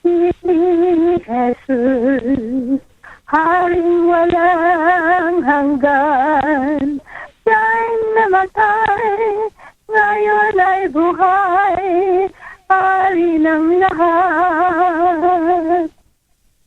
Si Jesus, Haring walang hanggan, siya'y namatay, ngayon ay buhay, hari ng lahat.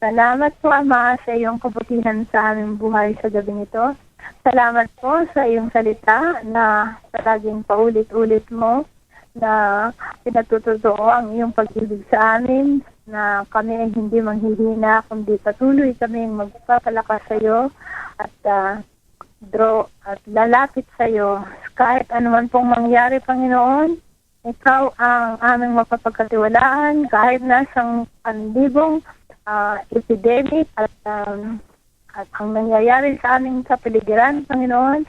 Salamat po, Ama, sa iyong kabutihan sa aming buhay sa gabing ito. Salamat po sa iyong salita na palaging paulit-ulit mo na pinatututo ang iyong pag-ibig sa amin, na kami ay hindi manghihina, kundi patuloy kaming magpapalakas sa iyo at lalapit sa iyo. Kahit anuman pong mangyari, Panginoon, ikaw ang aming mapapagkatiwalaan kahit nasang pandibong epidemic at ang nangyayari sa aming kapaligiran, Panginoon.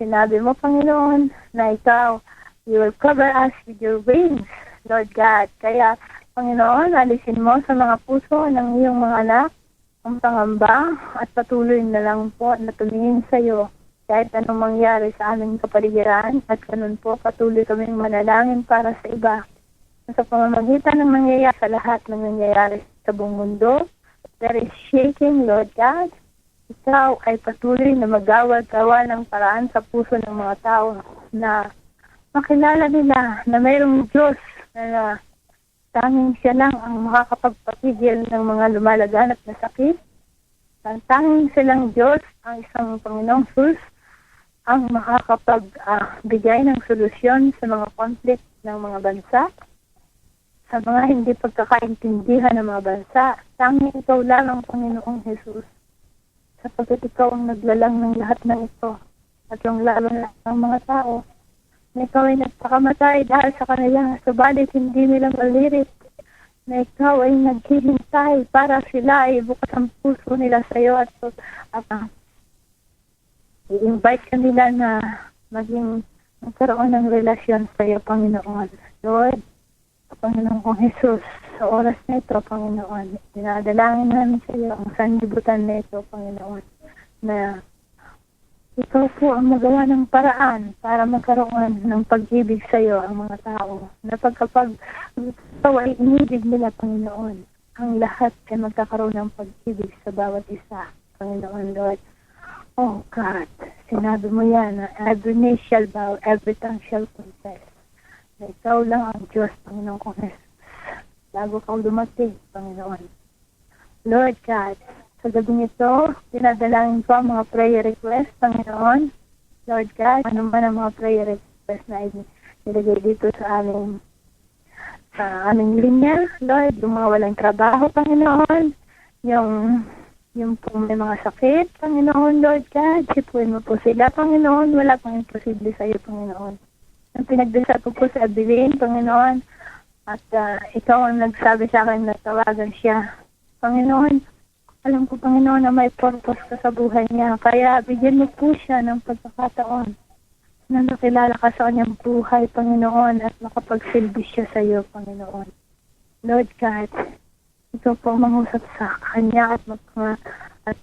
Sinabi mo, Panginoon, na ikaw, you will cover us with your wings, Lord God. Kaya, Panginoon, alisin mo sa mga puso ng iyong mga anak ang pangamba at patuloy na lang po na tumingin sa iyo kahit anong mangyari sa aming kapaligiran, at ganun po patuloy kaming manalangin para sa iba. Sa pamamagitan ng nangyayari sa lahat ng nangyayari sa buong mundo, there is shaking, Lord God. Ikaw ay patuloy na magawa ng paraan sa puso ng mga tao na makilala nila na mayroong Diyos na tanging siya lang ang makakapagpatigil ng mga lumalaganap na sakit. Tanging silang Diyos, ang isang Panginoong Jesus, ang makakapagbigay ng solusyon sa mga conflict ng mga bansa, sa mga hindi pagkakaintindihan ng mga bansa. Tanging ikaw lang ang Panginoong Jesus, sapagkat ikaw ang naglalang ng lahat ng ito, at yung lalo na ng mga tao na ikaw ay nagpakamatay dahil sa kanila, subalit hindi nila malirit na ikaw ay naghihintay para sila ay bukas ang puso nila sa iyo, at i-invite ka nila na magkaroon ng relasyon sa iyo, Panginoon. Lord, Panginoong Jesus, sa oras na ito, Panginoon, dinadalangin namin sa iyo ang sanlibutan na ito, Panginoon, na ikaw po ang magawa ng paraan para magkaroon ng pag-ibig sa iyo ang mga tao. Na pagkapag ikaw ay inibig nila, Panginoon, ang lahat ay magkakaroon ng pag-ibig sa bawat isa, Panginoon, Lord. Oh God, sinabi mo yan na every knee shall bow, every tongue shall confess na ikaw lang ang Diyos, Panginoon kong Jesus. Bago kang dumating, Panginoon. Lord God, sa gabing ito, dinadalangin ko ang mga prayer request, Panginoon. Lord God, ano man ang mga prayer request na nilagay dito sa aming linya. Lord, yung mga walang trabaho, Panginoon. Yung po may mga sakit, Panginoon, Lord God. Sipuin mo po sila, Panginoon. Wala pang imposible sa iyo, Panginoon. Ang pinagdasal ko po sa Abilene, Panginoon. At ikaw ang nagsabi sa akin na tawagan siya. Panginoon, alam ko, Panginoon, na may purpose ka sa buhay niya. Kaya bigyan mo po siya ng pagkakataon na nakilala ka sa kanyang buhay, Panginoon, at makapagsilbi siya sa iyo, Panginoon. Lord God, ikaw po mangusap sa kanya at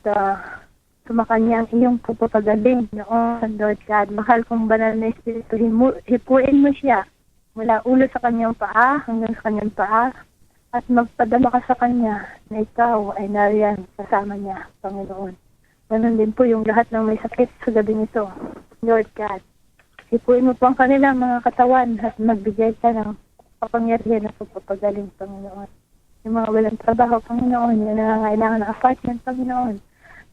sumakanya ang iyong pagpapagaling noon, Lord God. Mahal kong banal na Espiritu, hipuin mo siya mula ulo sa kanyang paa hanggang sa kanyang paa, at magpadala ka sa kanya na ikaw ay nariyan kasama niya, Panginoon. Ganon din po yung lahat ng may sakit sa gabing ito, Lord God. Hipuin mo po ang kanilang mga katawan at magbigay ka ng kapangyarihan na pagpapagaling, Panginoon. Yung mga walang trabaho, Panginoon, yung nangangailangan ng apartment, Panginoon.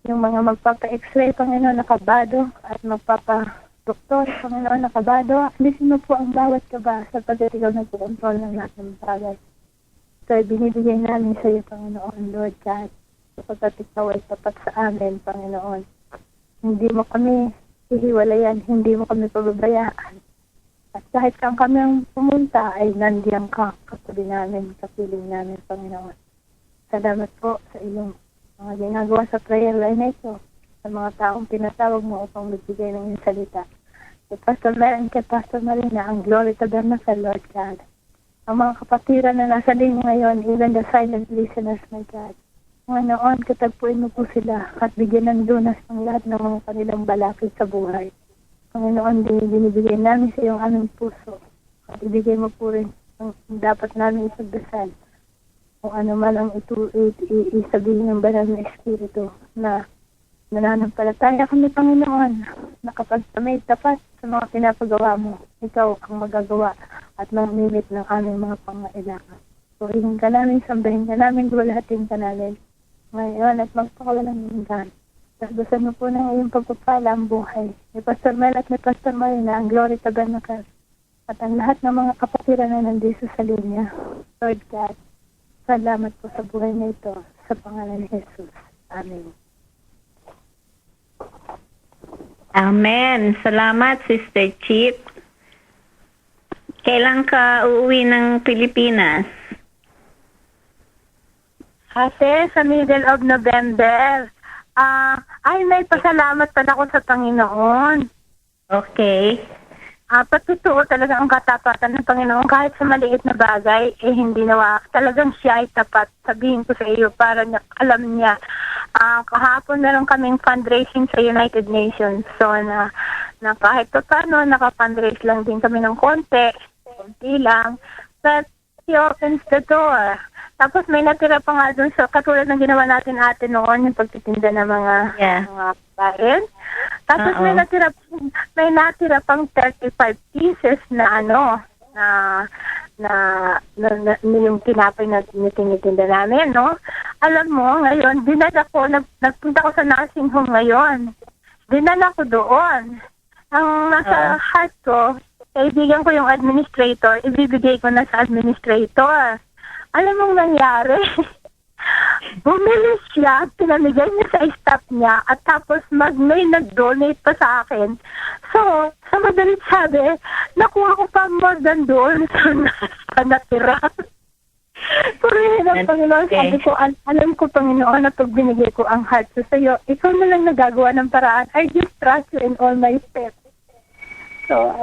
Yung mga magpapa-x-ray, Panginoon, nakabado, at magpapa-doktor, Panginoon, nakabado. Alisin mo po ang bawat kaba sa pagkatigaw na kontrol ng lahat ng bagay. Ito ay binibigay namin sa iyo, Panginoon, Lord God. Sapagkat ikaw ay tapat sa amin, Panginoon. Hindi mo kami hihiwalayan, hindi mo kami pababayaan. At kahit saan kami ang pumunta, ay nandiyan ka, katabi namin, kapiling namin, Panginoon. Salamat po sa iyong mga ginagawa sa prayer line na ito, sa mga taong pinatawag mo upang magbigay ng iyong salita. Kay Pastor Mel and kay Pastor Marina, ang Glory Tabernacle, Lord God. Ang mga kapatiran na nasa linya ngayon, even the silent listeners, my God. Ngayon, katagpuin mo po sila at bigyan ng lunas ng lahat ng mga kanilang balakid sa buhay. Panginoon, binibigay namin sa iyong aming puso at ibigay mo po rin ang dapat namin ipagdasal. Kung ano man ang isabihin ng banal na Espiritu na nananampalataya kami, Panginoon, na kapag kami tapat sa mga pinapagawa mo, ikaw ang magagawa at mamimit ng aming mga pangailangan. Purihin ka namin, sambahin ka namin, gulahatin ka namin. Ngayon at magpakawalang hinggan. Tagusan mo po ng iyong pagpapala ang buhay. Ni Pastor Mel at ni Pastor Marina, ang Glory Tabernacle. At ang lahat ng mga kapatiran na nandito sa linya. Lord God, salamat po sa buhay na ito. Sa pangalan ni Jesus. Amen. Amen. Salamat, Sister Chip. Kailan ka uuwi ng Pilipinas? Ate, sa middle of November. Ay, may pasalamat pala ako sa Panginoon. Okay. Patutuo talaga ang katapatan ng Panginoon. Kahit sa maliit na bagay, hindi nawa. Talagang siya ay tapat. Sabihin ko sa iyo para alam niya Kahapon meron kaming fundraising sa United Nations. So, na kahit paano, naka-fundraise lang din kami ng konti lang. But he opens the door. Tapos may natira pa nga doon sa katulad ng ginawa natin ate noon, yung pagtitinda ng mga bayan. Tapos may natira pang 35 pieces na yung tinapay na tinitinda namin, no? Alam mo, ngayon, nagpunta ko sa nursing home ngayon. Dinala ko doon. Ang nasa heart ko, kaibigan ko yung administrator, ibibigay ko na sa administrator. Alam mong nangyari? Bumili siya, pinamigay niya sa staff niya, at tapos may nag-donate pa sa akin. So, sa madalit sabi, nakuha ko pa more than doon sa natira. Purihin ang Panginoon, sabi ko, alam ko Panginoon na pag binigay ko ang heart ko sa'yo, ikaw na lang nagagawa ng paraan. I just trust you in all my steps. So,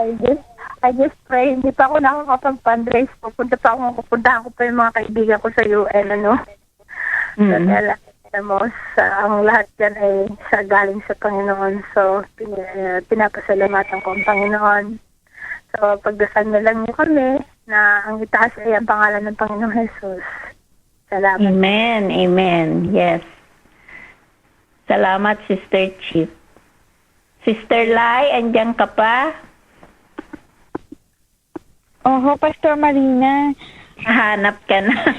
I just pray. Hindi pa ako nakakapag-fundraise. Pupuntahan ko pa yung mga kaibigan ko sa UN, So, alam mo, ang lahat yan ay galing sa Panginoon. So, pinapasalamatan ko ang Panginoon. So, pagdasal na lang niyo kami na ang itaas ay ang pangalan ng Panginoong Jesus. Salamat. Amen. Amen. Yes. Salamat, Sister Chip. Sister Lai, andyan ka pa? Oho, Pastor Marina. Hanap ka na.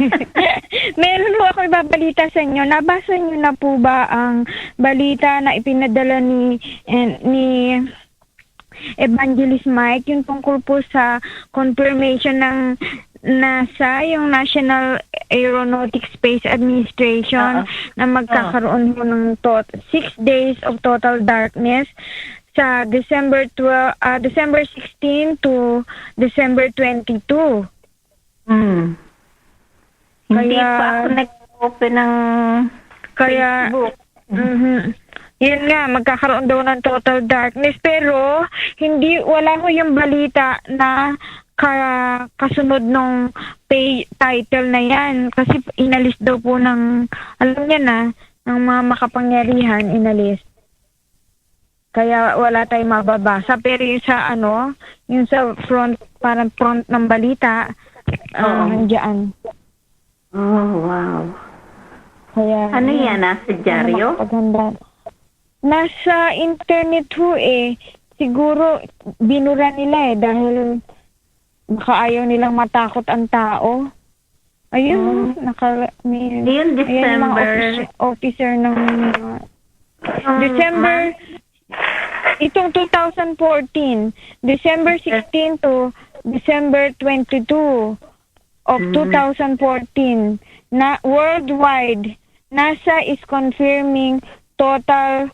Meron po ako ibabalita sa inyo. Nabasa niyo na po ba ang balita na ipinadala ni Evangelist Mike, yung tungkol po sa confirmation ng NASA, yung National Aeronautic Space Administration, na magkakaroon po ng 6 days of total darkness sa December 16 to December 22. Hindi pa ako nag-open ng Facebook. Yun nga, magkakaroon daw ng total darkness. Pero, wala ko yung balita na kasunod nung title na yan. Kasi inalis daw po ng, alam niya na, ng mga makapangyarihan, inalis. Kaya wala tayong mababasa. Pero yung sa yung sa front, parang front ng balita, nandiyan. Oh, wow. Kaya, ano yan? Nasa dyaryo? Nasa internet ho siguro binura nila dahil baka ayaw nilang matakot ang tao. Ayun, Ayun, December. Officer ng December, itong 2014, December 16 to December 22 of 2014, na worldwide, NASA is confirming total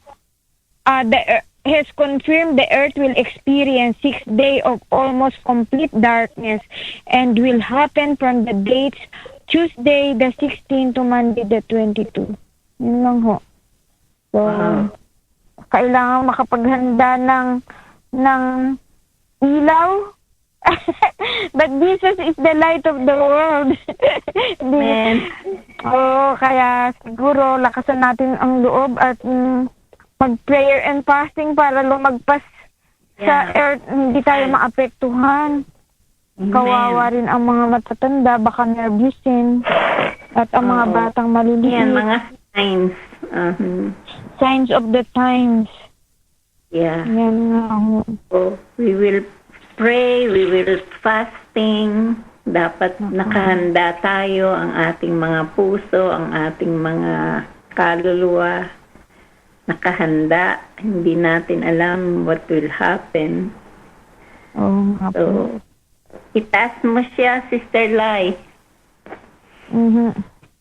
has confirmed the earth will experience 6 days of almost complete darkness and will happen from the dates Tuesday the 16th to Monday the 22. Yun lang ho. So, kailangan makapaghanda ng ilaw. But Jesus is the light of the world. Kaya siguro lakasan natin ang loob at mag-prayer and fasting para lumagpas sa earth, hindi tayo maapektuhan. Kawawa rin ang mga matatanda, baka nervousin, at ang mga batang maliliit. Yan, mga signs. Signs of the times. Yeah. Yan nga. So, we will pray, we will fasting. Dapat nakahanda tayo, ang ating mga puso, ang ating mga kaluluwa. Nakahanda, hindi natin alam what will happen. So, itaas mo siya, Sister Lai.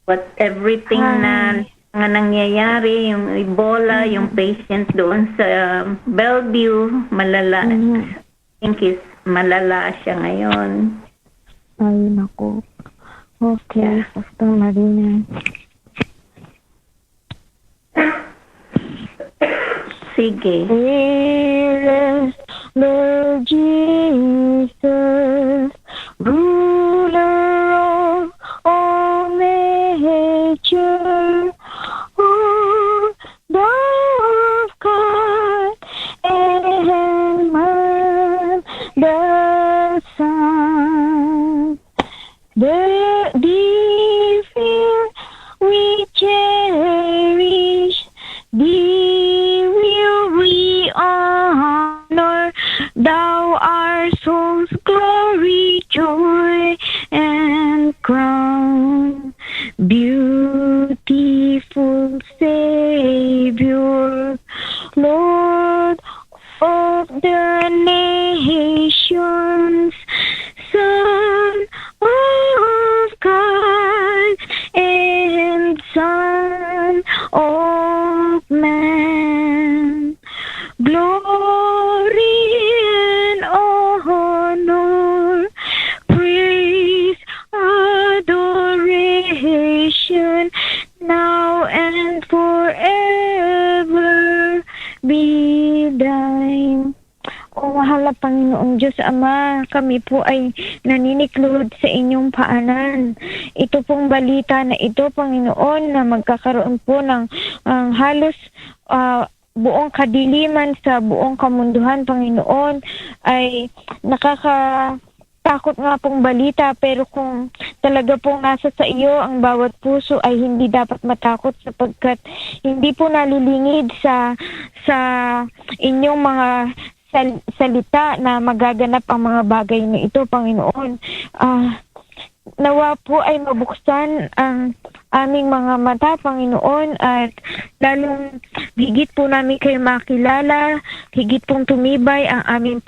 What everything na nangyayari, yung Ebola, yung patient doon sa Bellevue, malala. I think malala siya ngayon. Ay, naku. Okay, Pastor Marina. Sige. Dearest Lord Jesus, ruler of all nature, oh, beautiful Savior, Lord of the nations, Son of God and Son of Man. Glory and honor, praise, adoration, now and forever be thine. O mahal na Panginoong Diyos Ama, kami po ay naniniklod sa inyong paanan. Ito pong balita na ito, Panginoon, na magkakaroon po ng halos buong kadiliman sa buong kamunduhan, Panginoon, ay nakakatakot nga pong balita, pero kung talaga pong nasa sa iyo ang bawat puso, ay hindi dapat matakot sapagkat hindi po nalilingid sa inyong mga salita na magaganap ang mga bagay na ito, Panginoon. Nawa po ay mabuksan ang aming mga mata, Panginoon, at lalong higit po namin kayo makilala, higit pong tumibay ang aming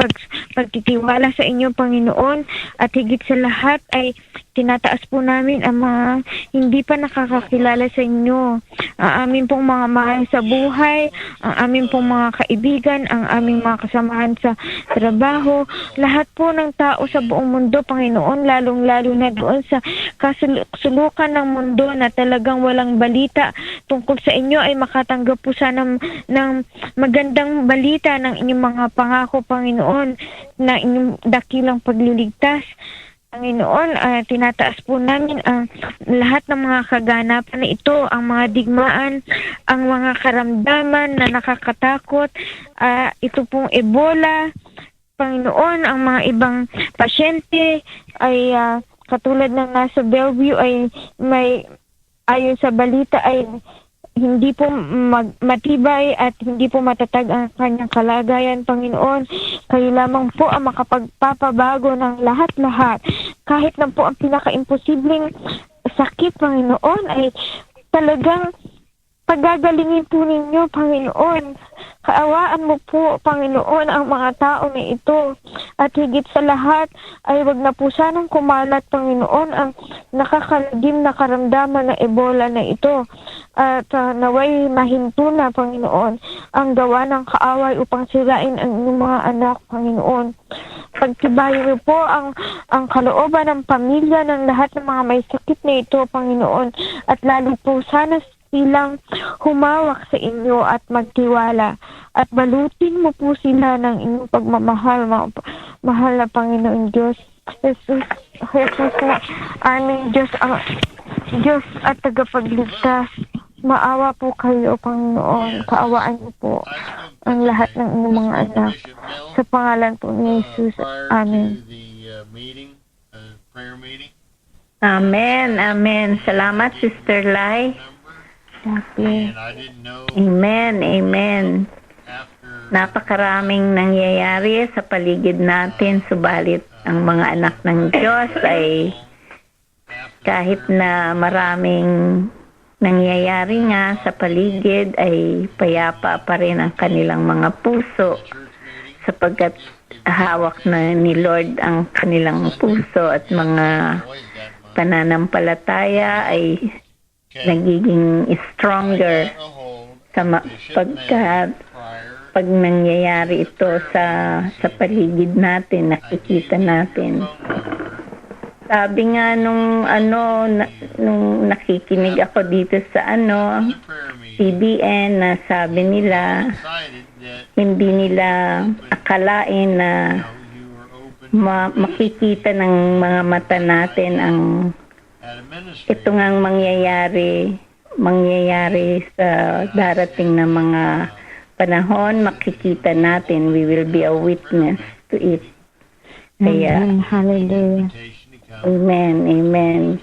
pagtitiwala sa inyo, Panginoon, at higit sa lahat ay tinataas po namin ang mga hindi pa nakakakilala sa inyo, ang aming pong mga mahal sa buhay, ang aming pong mga kaibigan, ang aming mga kasamahan sa trabaho, lahat po ng tao sa buong mundo, Panginoon, lalong-lalo na doon sa kasulukan ng mundo na talagang walang balita tungkol sa inyo, ay makatanggap po sana ng magandang balita ng inyong mga pangako, Panginoon, na inyong dakilang pagliligtas. Panginoon, tinataas po namin ang lahat ng mga kaganapan na ito, ang mga digmaan, ang mga karamdaman na nakakatakot, ito pong Ebola, Panginoon, ang mga ibang pasyente ay katulad ng nasa Bellevue ay may, ayon sa balita, ay hindi po matibay at hindi po matatag ang kanyang kalagayan, Panginoon. Kayo lamang po ang makapagpapabago ng lahat-lahat. Kahit na po ang pinaka-imposibleng sakit, Panginoon, ay talagang pagagalingin po ninyo, Panginoon. Kaawaan mo po, Panginoon, ang mga tao na ito. At higit sa lahat, ay wag na po sanang kumalat, Panginoon, ang nakakaladim na karamdaman ng Ebola na ito. At naway mahinto na, Panginoon, ang gawa ng kaaway upang sirain ang inyong mga anak, Panginoon. Pagtibayin niyo po ang kalooban ng pamilya ng lahat ng mga may sakit na ito, Panginoon. At lalo po sana silang humawak sa inyo at magtiwala. At balutin mo po sila ng inyong pagmamahal, mahal na Panginoon Diyos. Jesus na aming Diyos, ang Diyos at tagapagligtas. Maawa po kayo, Panginoon. Kaawaan niyo po ang lahat ng inyong mga anak. Sa pangalan po ni Jesus. Amen. Amen. Amen. Salamat, Sister Lai. Amen. Amen. Napakaraming nangyayari sa paligid natin, subalit ang mga anak ng Diyos ay kahit na maraming nangyayari nga sa paligid, ay payapa pa rin ang kanilang mga puso sapagkat hawak na ni Lord ang kanilang puso at mga pananampalataya ay nagiging stronger pagkat pag nangyayari ito sa paligid natin, nakikita natin. Sabi nga nung nakikinig ako dito sa CBN, na sabi nila hindi nila akalain na makikita ng mga mata natin ang ito ngang mangyayari sa darating na mga panahon. Makikita natin, we will be a witness to it. Kaya, hallelujah. Amen, amen.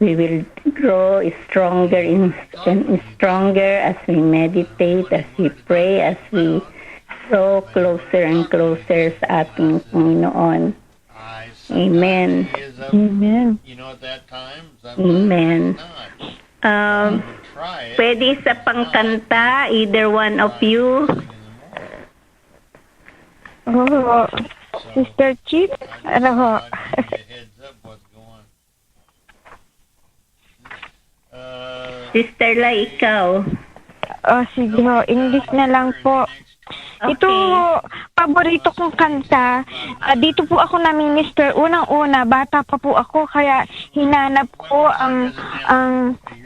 We will grow stronger and stronger as we meditate, as we pray, as we grow closer and closer sa ating Panginoon. Amen. He is up, Amen. at that time. Amen. Not. Try it. Pwede sa pangkanta, either one of you. Oh, Sister Chip, ano ho? I'll give you a heads up what's going on. Sister La, ikaw. Oh, sige ho, English na lang po. Okay. Ito, paborito kong kanta. Dito po ako na-minister. Unang-una, bata pa po ako, kaya hinanap ko ang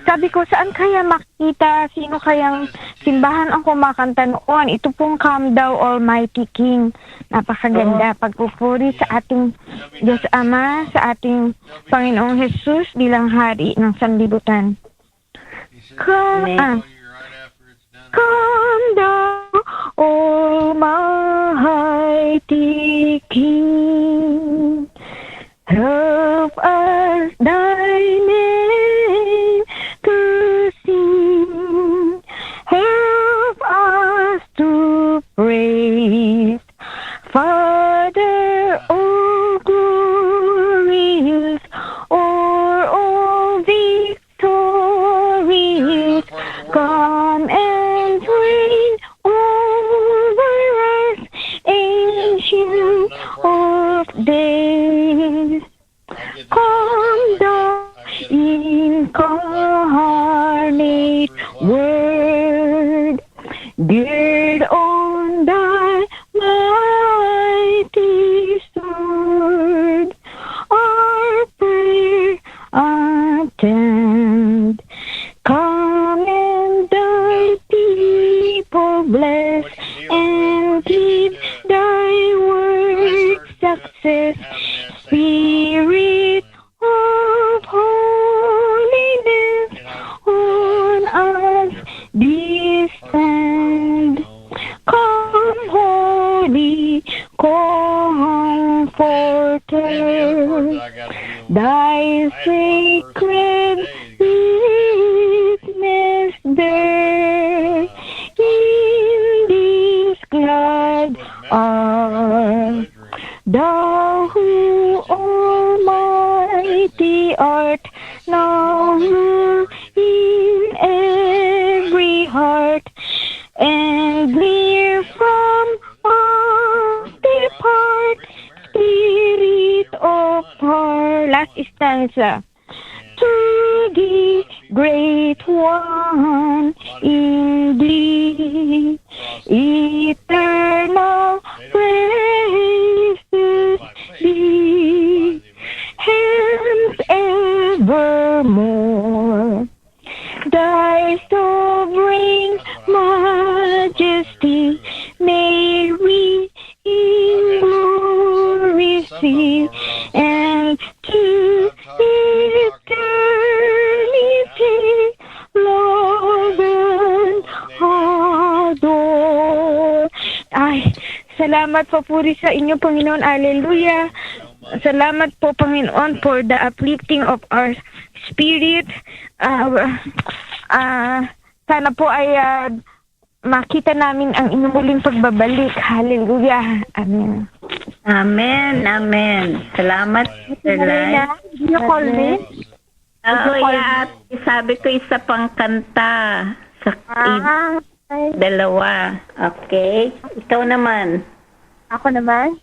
sabi ko, saan kaya makita, sino kayang simbahan ang kumakanta noon. Ito pong Come Thou Almighty King. Napakaganda. Pagpupuri sa ating Diyos Ama, sa ating Panginoong Jesus bilang hari ng sanlibutan. Come Thou Almighty King, help us Thy name to sing, help us to praise, Father, all glorious, or all victorious, come and reign over us, ancient of days. Come Thou incarnate Word, gird on Thy mighty sword, our prayer attend. Come and Thy people bless, and give Thy word success. Spirit of holiness, on us descend. Come, Holy Comforter, Thy sacred witness there in this glad hour. Thou who almighty art, now in every heart, and clear from all depart, Spirit of power. Last stanza. To the great one in thee, eternal praises be, hence evermore. Thy sovereign majesty may we in glory see, and to eternity love and adore. Ay, salamat po puri sa inyo, Panginoon. Alleluia. Salamat po, Panginoon, for the uplifting of our spirit. Sana po ay makita namin ang inyong muling pagbabalik. Hallelujah. Amen. Amen. Amen. Salamat, Sister Lai. You call me? Sabi ko isa pang kanta sa dalawa. Okay. Ikaw naman. Ako naman?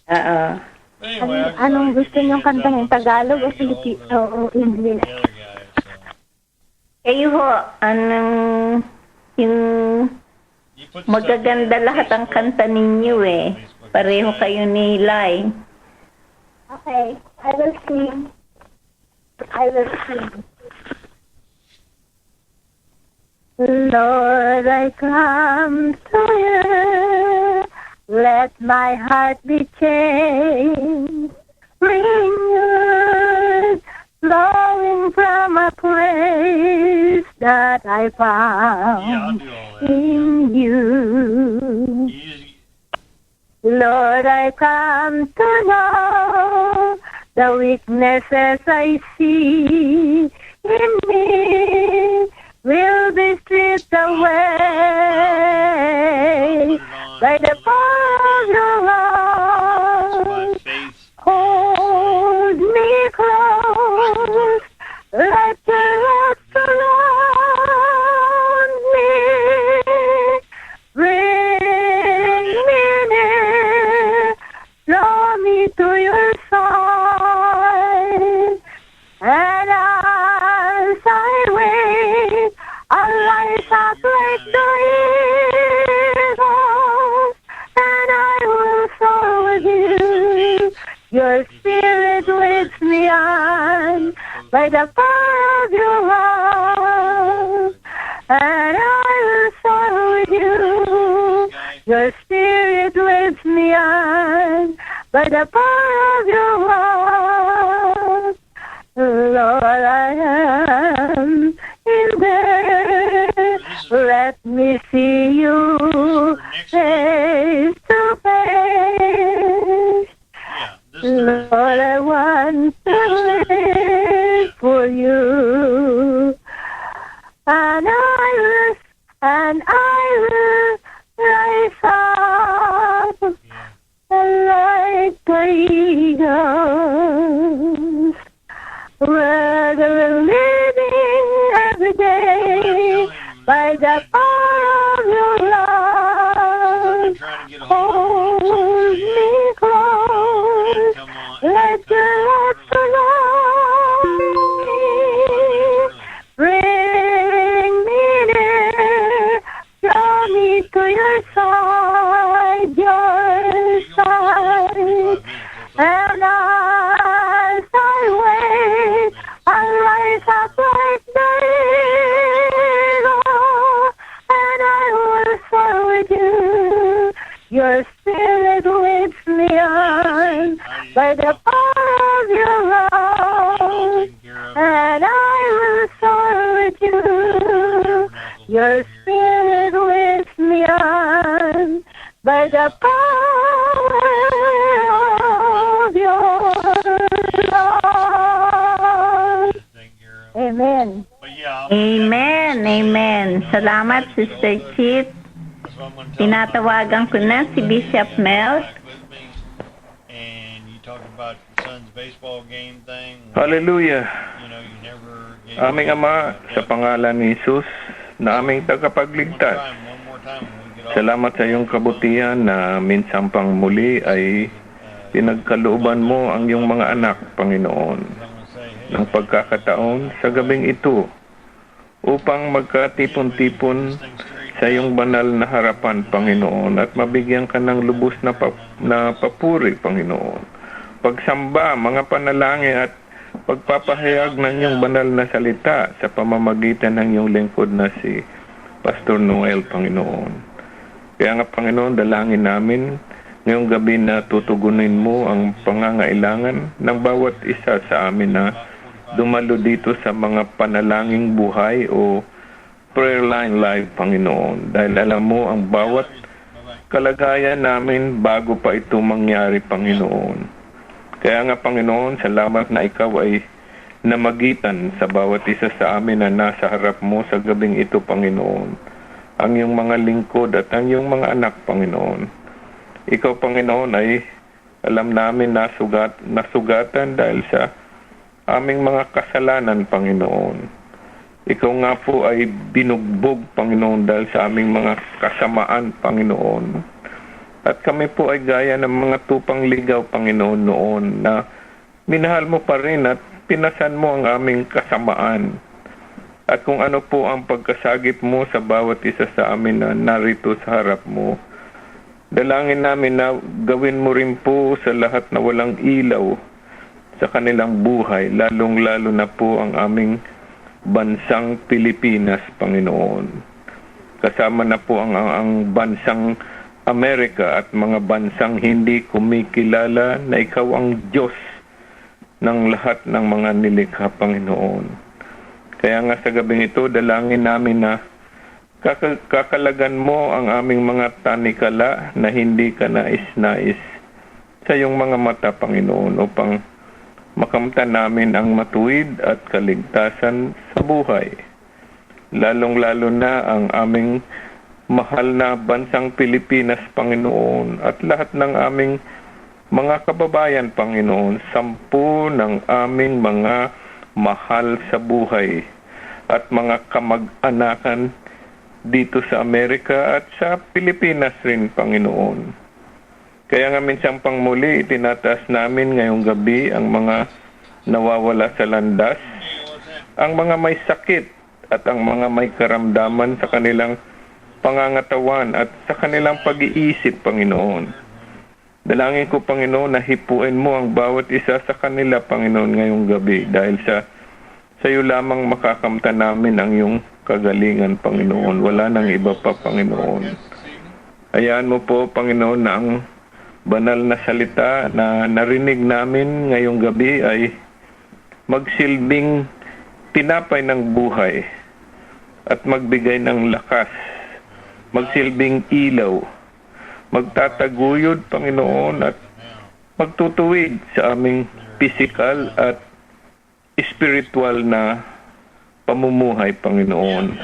Oo. Anong gusto niyong kantahin? Tagalog o Filipino o English? Kayo ho, anong yung magaganda lahat ang kanta ninyo eh. Pareho kayo ni Lai. Okay, I will sing. Lord, I come to you. Let my heart be changed. Renewed, flowing from a place that I found in you. Lord, I come to know the weaknesses I see in me will be stripped away by the power of love. Oh, Your spirit leads me on by the power of your love. Lord, I am in there. Let me see you face to face. Lord, I want to live for you. And I will rise up like the eagles, rather living every day by the power of your love. Hold me close, let your love surround me. Bring me near, draw me to your side, and as I wait, I'll rise up like the eagle, and I will soar with you. Your spirit leads me on by the power of your love, and I will soar with you. Your spirit leads me on by the power of your love. Amen. Amen, amen. Salamat, Sister Chit. Tinatawagan ko na si Bishop Mel. And you talked about your son's baseball game thing. Hallelujah. You know, you never gave Aming Ama, sa pangalan ni Jesus, na aming tagapagligtas. one more time when we get off. Salamat sa iyong kabutihan na minsan pang muli ay pinagkalooban mo ang iyong mga anak, Panginoon, ng pagkakataon sa gabing ito upang magkatipon-tipon sa iyong banal na harapan, Panginoon, at mabigyan ka ng lubos na papuri, Panginoon. Pagsamba, mga panalangin at pagpapahayag ng iyong banal na salita sa pamamagitan ng iyong lingkod na si Pastor Noel, Panginoon. Kaya nga, Panginoon, dalangin namin ngayong gabi na tutugunin mo ang pangangailangan ng bawat isa sa amin na dumalo dito sa mga panalangin buhay o prayer line live, Panginoon. Dahil alam mo ang bawat kalagayan namin bago pa ito mangyari, Panginoon. Kaya nga, Panginoon, salamat na ikaw ay namagitan sa bawat isa sa amin na nasa harap mo sa gabing ito, Panginoon. Ang iyong mga lingkod at ang iyong mga anak, Panginoon. Ikaw, Panginoon, ay alam namin nasugatan dahil sa aming mga kasalanan, Panginoon. Ikaw nga po ay binugbog, Panginoon, dahil sa aming mga kasamaan, Panginoon. At kami po ay gaya ng mga tupang ligaw, Panginoon, noon na minahal mo pa rin at pinasan mo ang aming kasamaan. At kung ano po ang pagkasagip mo sa bawat isa sa amin na narito sa harap mo, dalangin namin na gawin mo rin po sa lahat na walang ilaw sa kanilang buhay, lalong-lalo na po ang aming bansang Pilipinas, Panginoon. Kasama na po ang bansang Amerika at mga bansang hindi kumikilala na ikaw ang Diyos ng lahat ng mga nilikha, Panginoon. Kaya nga sa gabing ito, dalangin namin na kakalagan mo ang aming mga tanikala na hindi ka nais-nais sa iyong mga mata, Panginoon, upang makamtan namin ang matuwid at kaligtasan sa buhay. Lalong-lalo na ang aming mahal na bansang Pilipinas, Panginoon, at lahat ng aming mga kababayan, Panginoon, 10 ng aming mga mahal sa buhay at mga kamag-anakan dito sa Amerika at sa Pilipinas rin, Panginoon. Kaya nga minsan pang muli, itinataas namin ngayong gabi ang mga nawawala sa landas, ang mga may sakit at ang mga may karamdaman sa kanilang pangangatawan at sa kanilang pag-iisip, Panginoon. Dalangin ko, Panginoon, na hipuin mo ang bawat isa sa kanila, Panginoon, ngayong gabi dahil sa iyo lamang makakamtan namin ang iyong kagalingan, Panginoon. Wala nang iba pa, Panginoon. Hayaan mo po, Panginoon, na ang banal na salita na narinig namin ngayong gabi ay magsilbing tinapay ng buhay at magbigay ng lakas, magsilbing ilaw, magtataguyod, Panginoon, at magtutuwid sa aming physical at spiritual na pamumuhay, Panginoon.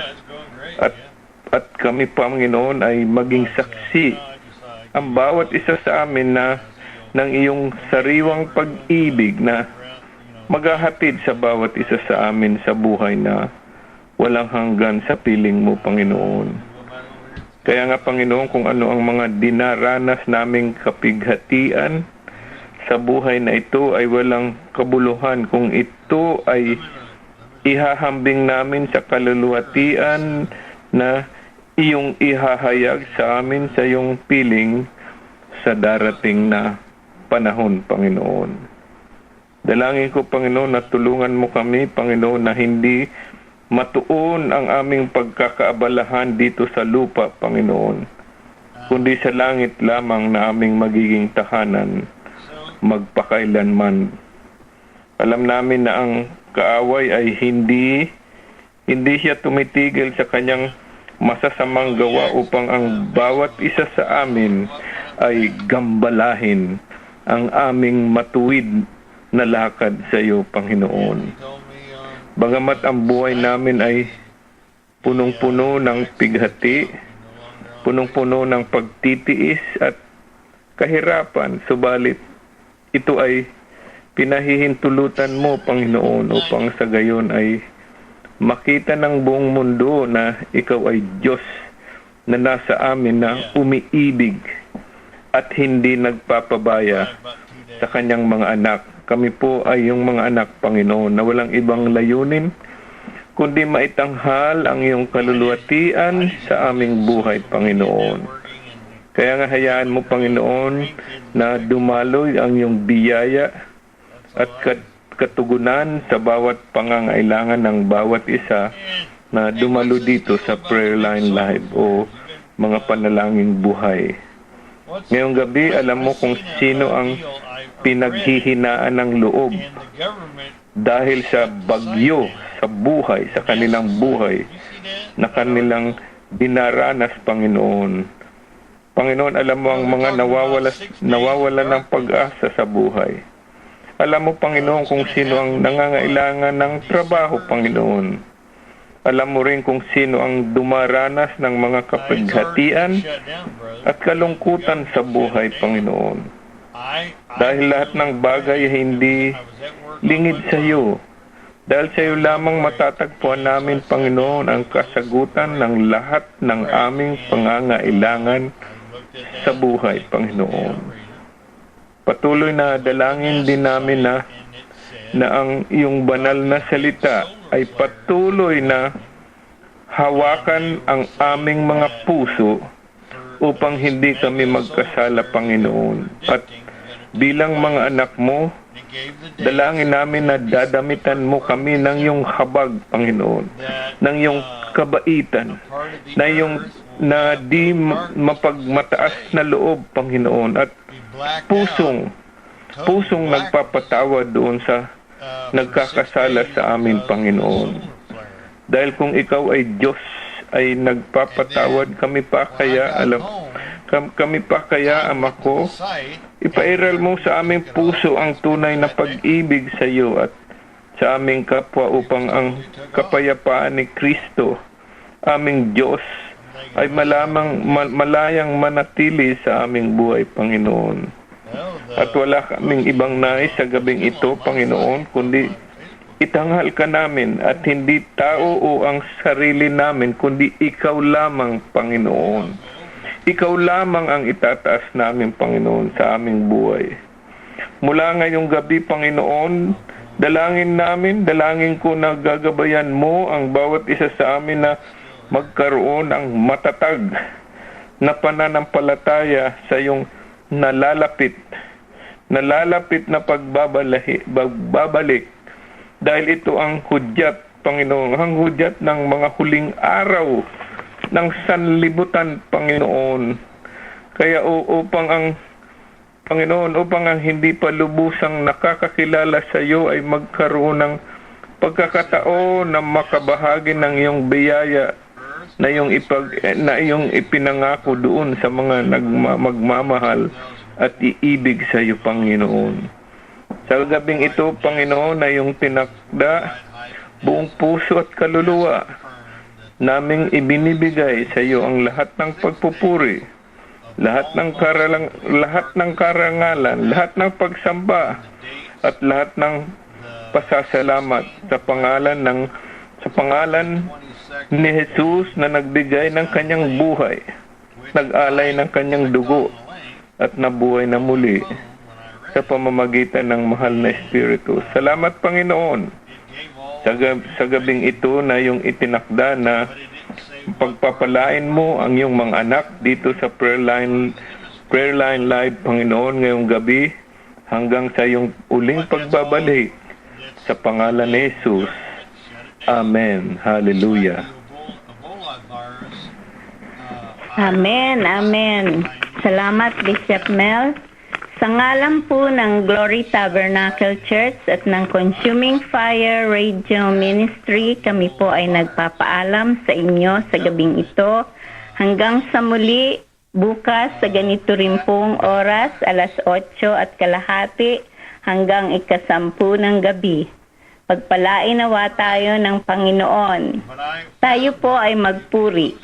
At kami, Panginoon, ay maging saksi ang bawat isa sa amin na ng iyong sariwang pag-ibig na maghahatid sa bawat isa sa amin sa buhay na walang hanggan sa piling mo, Panginoon. Kaya nga, Panginoon, kung ano ang mga dinaranas naming kapighatian sa buhay na ito ay walang kabuluhan. Kung ito ay ihahambing namin sa kaluluwatian na iyong ihahayag sa amin sa iyong piling sa darating na panahon, Panginoon. Dalangin ko, Panginoon, na tulungan mo kami, Panginoon, na hindi matuon ang aming pagkakaabalahan dito sa lupa, Panginoon, kundi sa langit lamang na aming magiging tahanan magpakailanman. Alam namin na ang kaaway ay hindi siya tumitigil sa kanyang masasamang gawa upang ang bawat isa sa amin ay gambalahin ang aming matuwid na lakad sa iyo, Panginoon. Bagamat ang buhay namin ay punong-puno ng pighati, punong-puno ng pagtitiis at kahirapan, subalit ito ay pinahihintulutan mo, Panginoon, upang sa gayon ay makita ng buong mundo na ikaw ay Diyos na nasa amin na umiibig at hindi nagpapabaya sa kanyang mga anak. Kami po ay yung mga anak, Panginoon, na walang ibang layunin kundi maitanghal ang iyong kaluluwatian sa aming buhay, Panginoon. Kaya nga hayaan mo, Panginoon, na dumaloy ang iyong biyaya at katugunan sa bawat pangangailangan ng bawat isa na dumalo dito sa Prayer Line Live o mga panalangin buhay. Ngayong gabi, alam mo kung sino ang pinaghihinaan ng loob dahil sa bagyo sa buhay, sa kanilang buhay na kanilang dinaranas, Panginoon. Panginoon, alam mo ang mga nawawala ng pag-asa sa buhay. Alam mo, Panginoon, kung sino ang nangangailangan ng trabaho, Panginoon. Alam mo rin kung sino ang dumaranas ng mga kapighatian at kalungkutan sa buhay, Panginoon. Dahil lahat ng bagay hindi lingid sa iyo. Dahil sa iyo lamang matatagpuan namin, Panginoon, ang kasagutan ng lahat ng aming pangangailangan sa buhay, Panginoon. Patuloy na dalangin din namin na ang iyong banal na salita ay patuloy na hawakan ang aming mga puso upang hindi kami magkasala, Panginoon. At bilang mga anak mo, dalangin namin na dadamitan mo kami ng iyong habag, Panginoon, ng iyong kabaitan, na di mapagmataas na loob, Panginoon, at pusong nagpapatawad doon sa nagkakasala sa amin, Panginoon. Dahil kung ikaw ay Diyos, ay nagpapatawad, kami pa kaya, Ama ko, ipairal mo sa aming puso ang tunay na pag-ibig sa iyo at sa aming kapwa upang ang kapayapaan ni Kristo, aming Diyos, ay malayang manatili sa aming buhay, Panginoon. At wala kaming ibang nais sa gabing ito, Panginoon, kundi itanghal ka namin at hindi tao o ang sarili namin, kundi ikaw lamang, Panginoon. Ikaw lamang ang itataas namin, Panginoon, sa aming buhay. Mula ngayong gabi, Panginoon, dalangin ko na gagabayan mo ang bawat isa sa amin na magkaroon ng matatag na pananampalataya sa iyong nalalapit na pagbabalik. Dahil ito ang hudyat, Panginoon, ang hudyat ng mga huling araw ng sanlibutan, Panginoon, Kaya upang ang Panginoon, upang ang hindi pa lubusang nakakakilala sa iyo ay magkaroon ng pagkakataon na makabahagi ng iyong biyaya na iyong ipinangako doon sa mga magmamahal at iibig sa iyo, Panginoon. Sa gabing ito, Panginoon, na iyong tinakda buong puso at kaluluwa naming ibinibigay sa iyo ang lahat ng pagpupuri, lahat ng karangalan, lahat ng pagsamba at lahat ng pasasalamat sa pangalan ni Jesus na nagbigay ng kanyang buhay, nag-alay ng kanyang dugo at nabuhay na muli sa pamamagitan ng mahal na Espiritu. Salamat, Panginoon, sa gabing ito na yung itinakda na pagpapalain mo ang iyong mga anak dito sa prayer line live, Panginoon, ngayong gabi hanggang sa iyong uling pagbabalik sa pangalan ni Jesus. Amen. Hallelujah. Amen. Amen. Salamat, Bishop Mel. Sa ngalan po ng Glory Tabernacle Church at ng Consuming Fire Radio Ministry, kami po ay nagpapaalam sa inyo sa gabing ito. Hanggang sa muli, bukas sa ganito rin pong oras, 8:30 hanggang 10:00 ng gabi. Pagpalain nawa tayo ng Panginoon. Tayo po ay magpuri.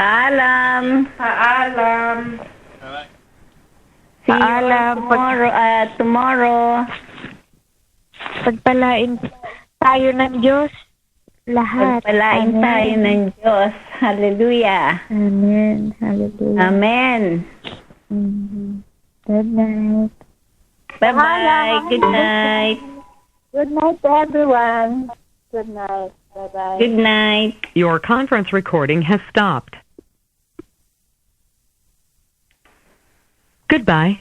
Paalam. Paalam. Alright. See you Paalam. tomorrow. Pagpalain tayo ng Diyos lahat. Pagpalain Amen. tayo ng Diyos. Hallelujah. Amen. Hallelujah. Amen. Mhm. Good night. Bye-bye. Paalam. Good night. Good night to everyone. Good night. Bye-bye. Good night. Your conference recording has stopped. Goodbye.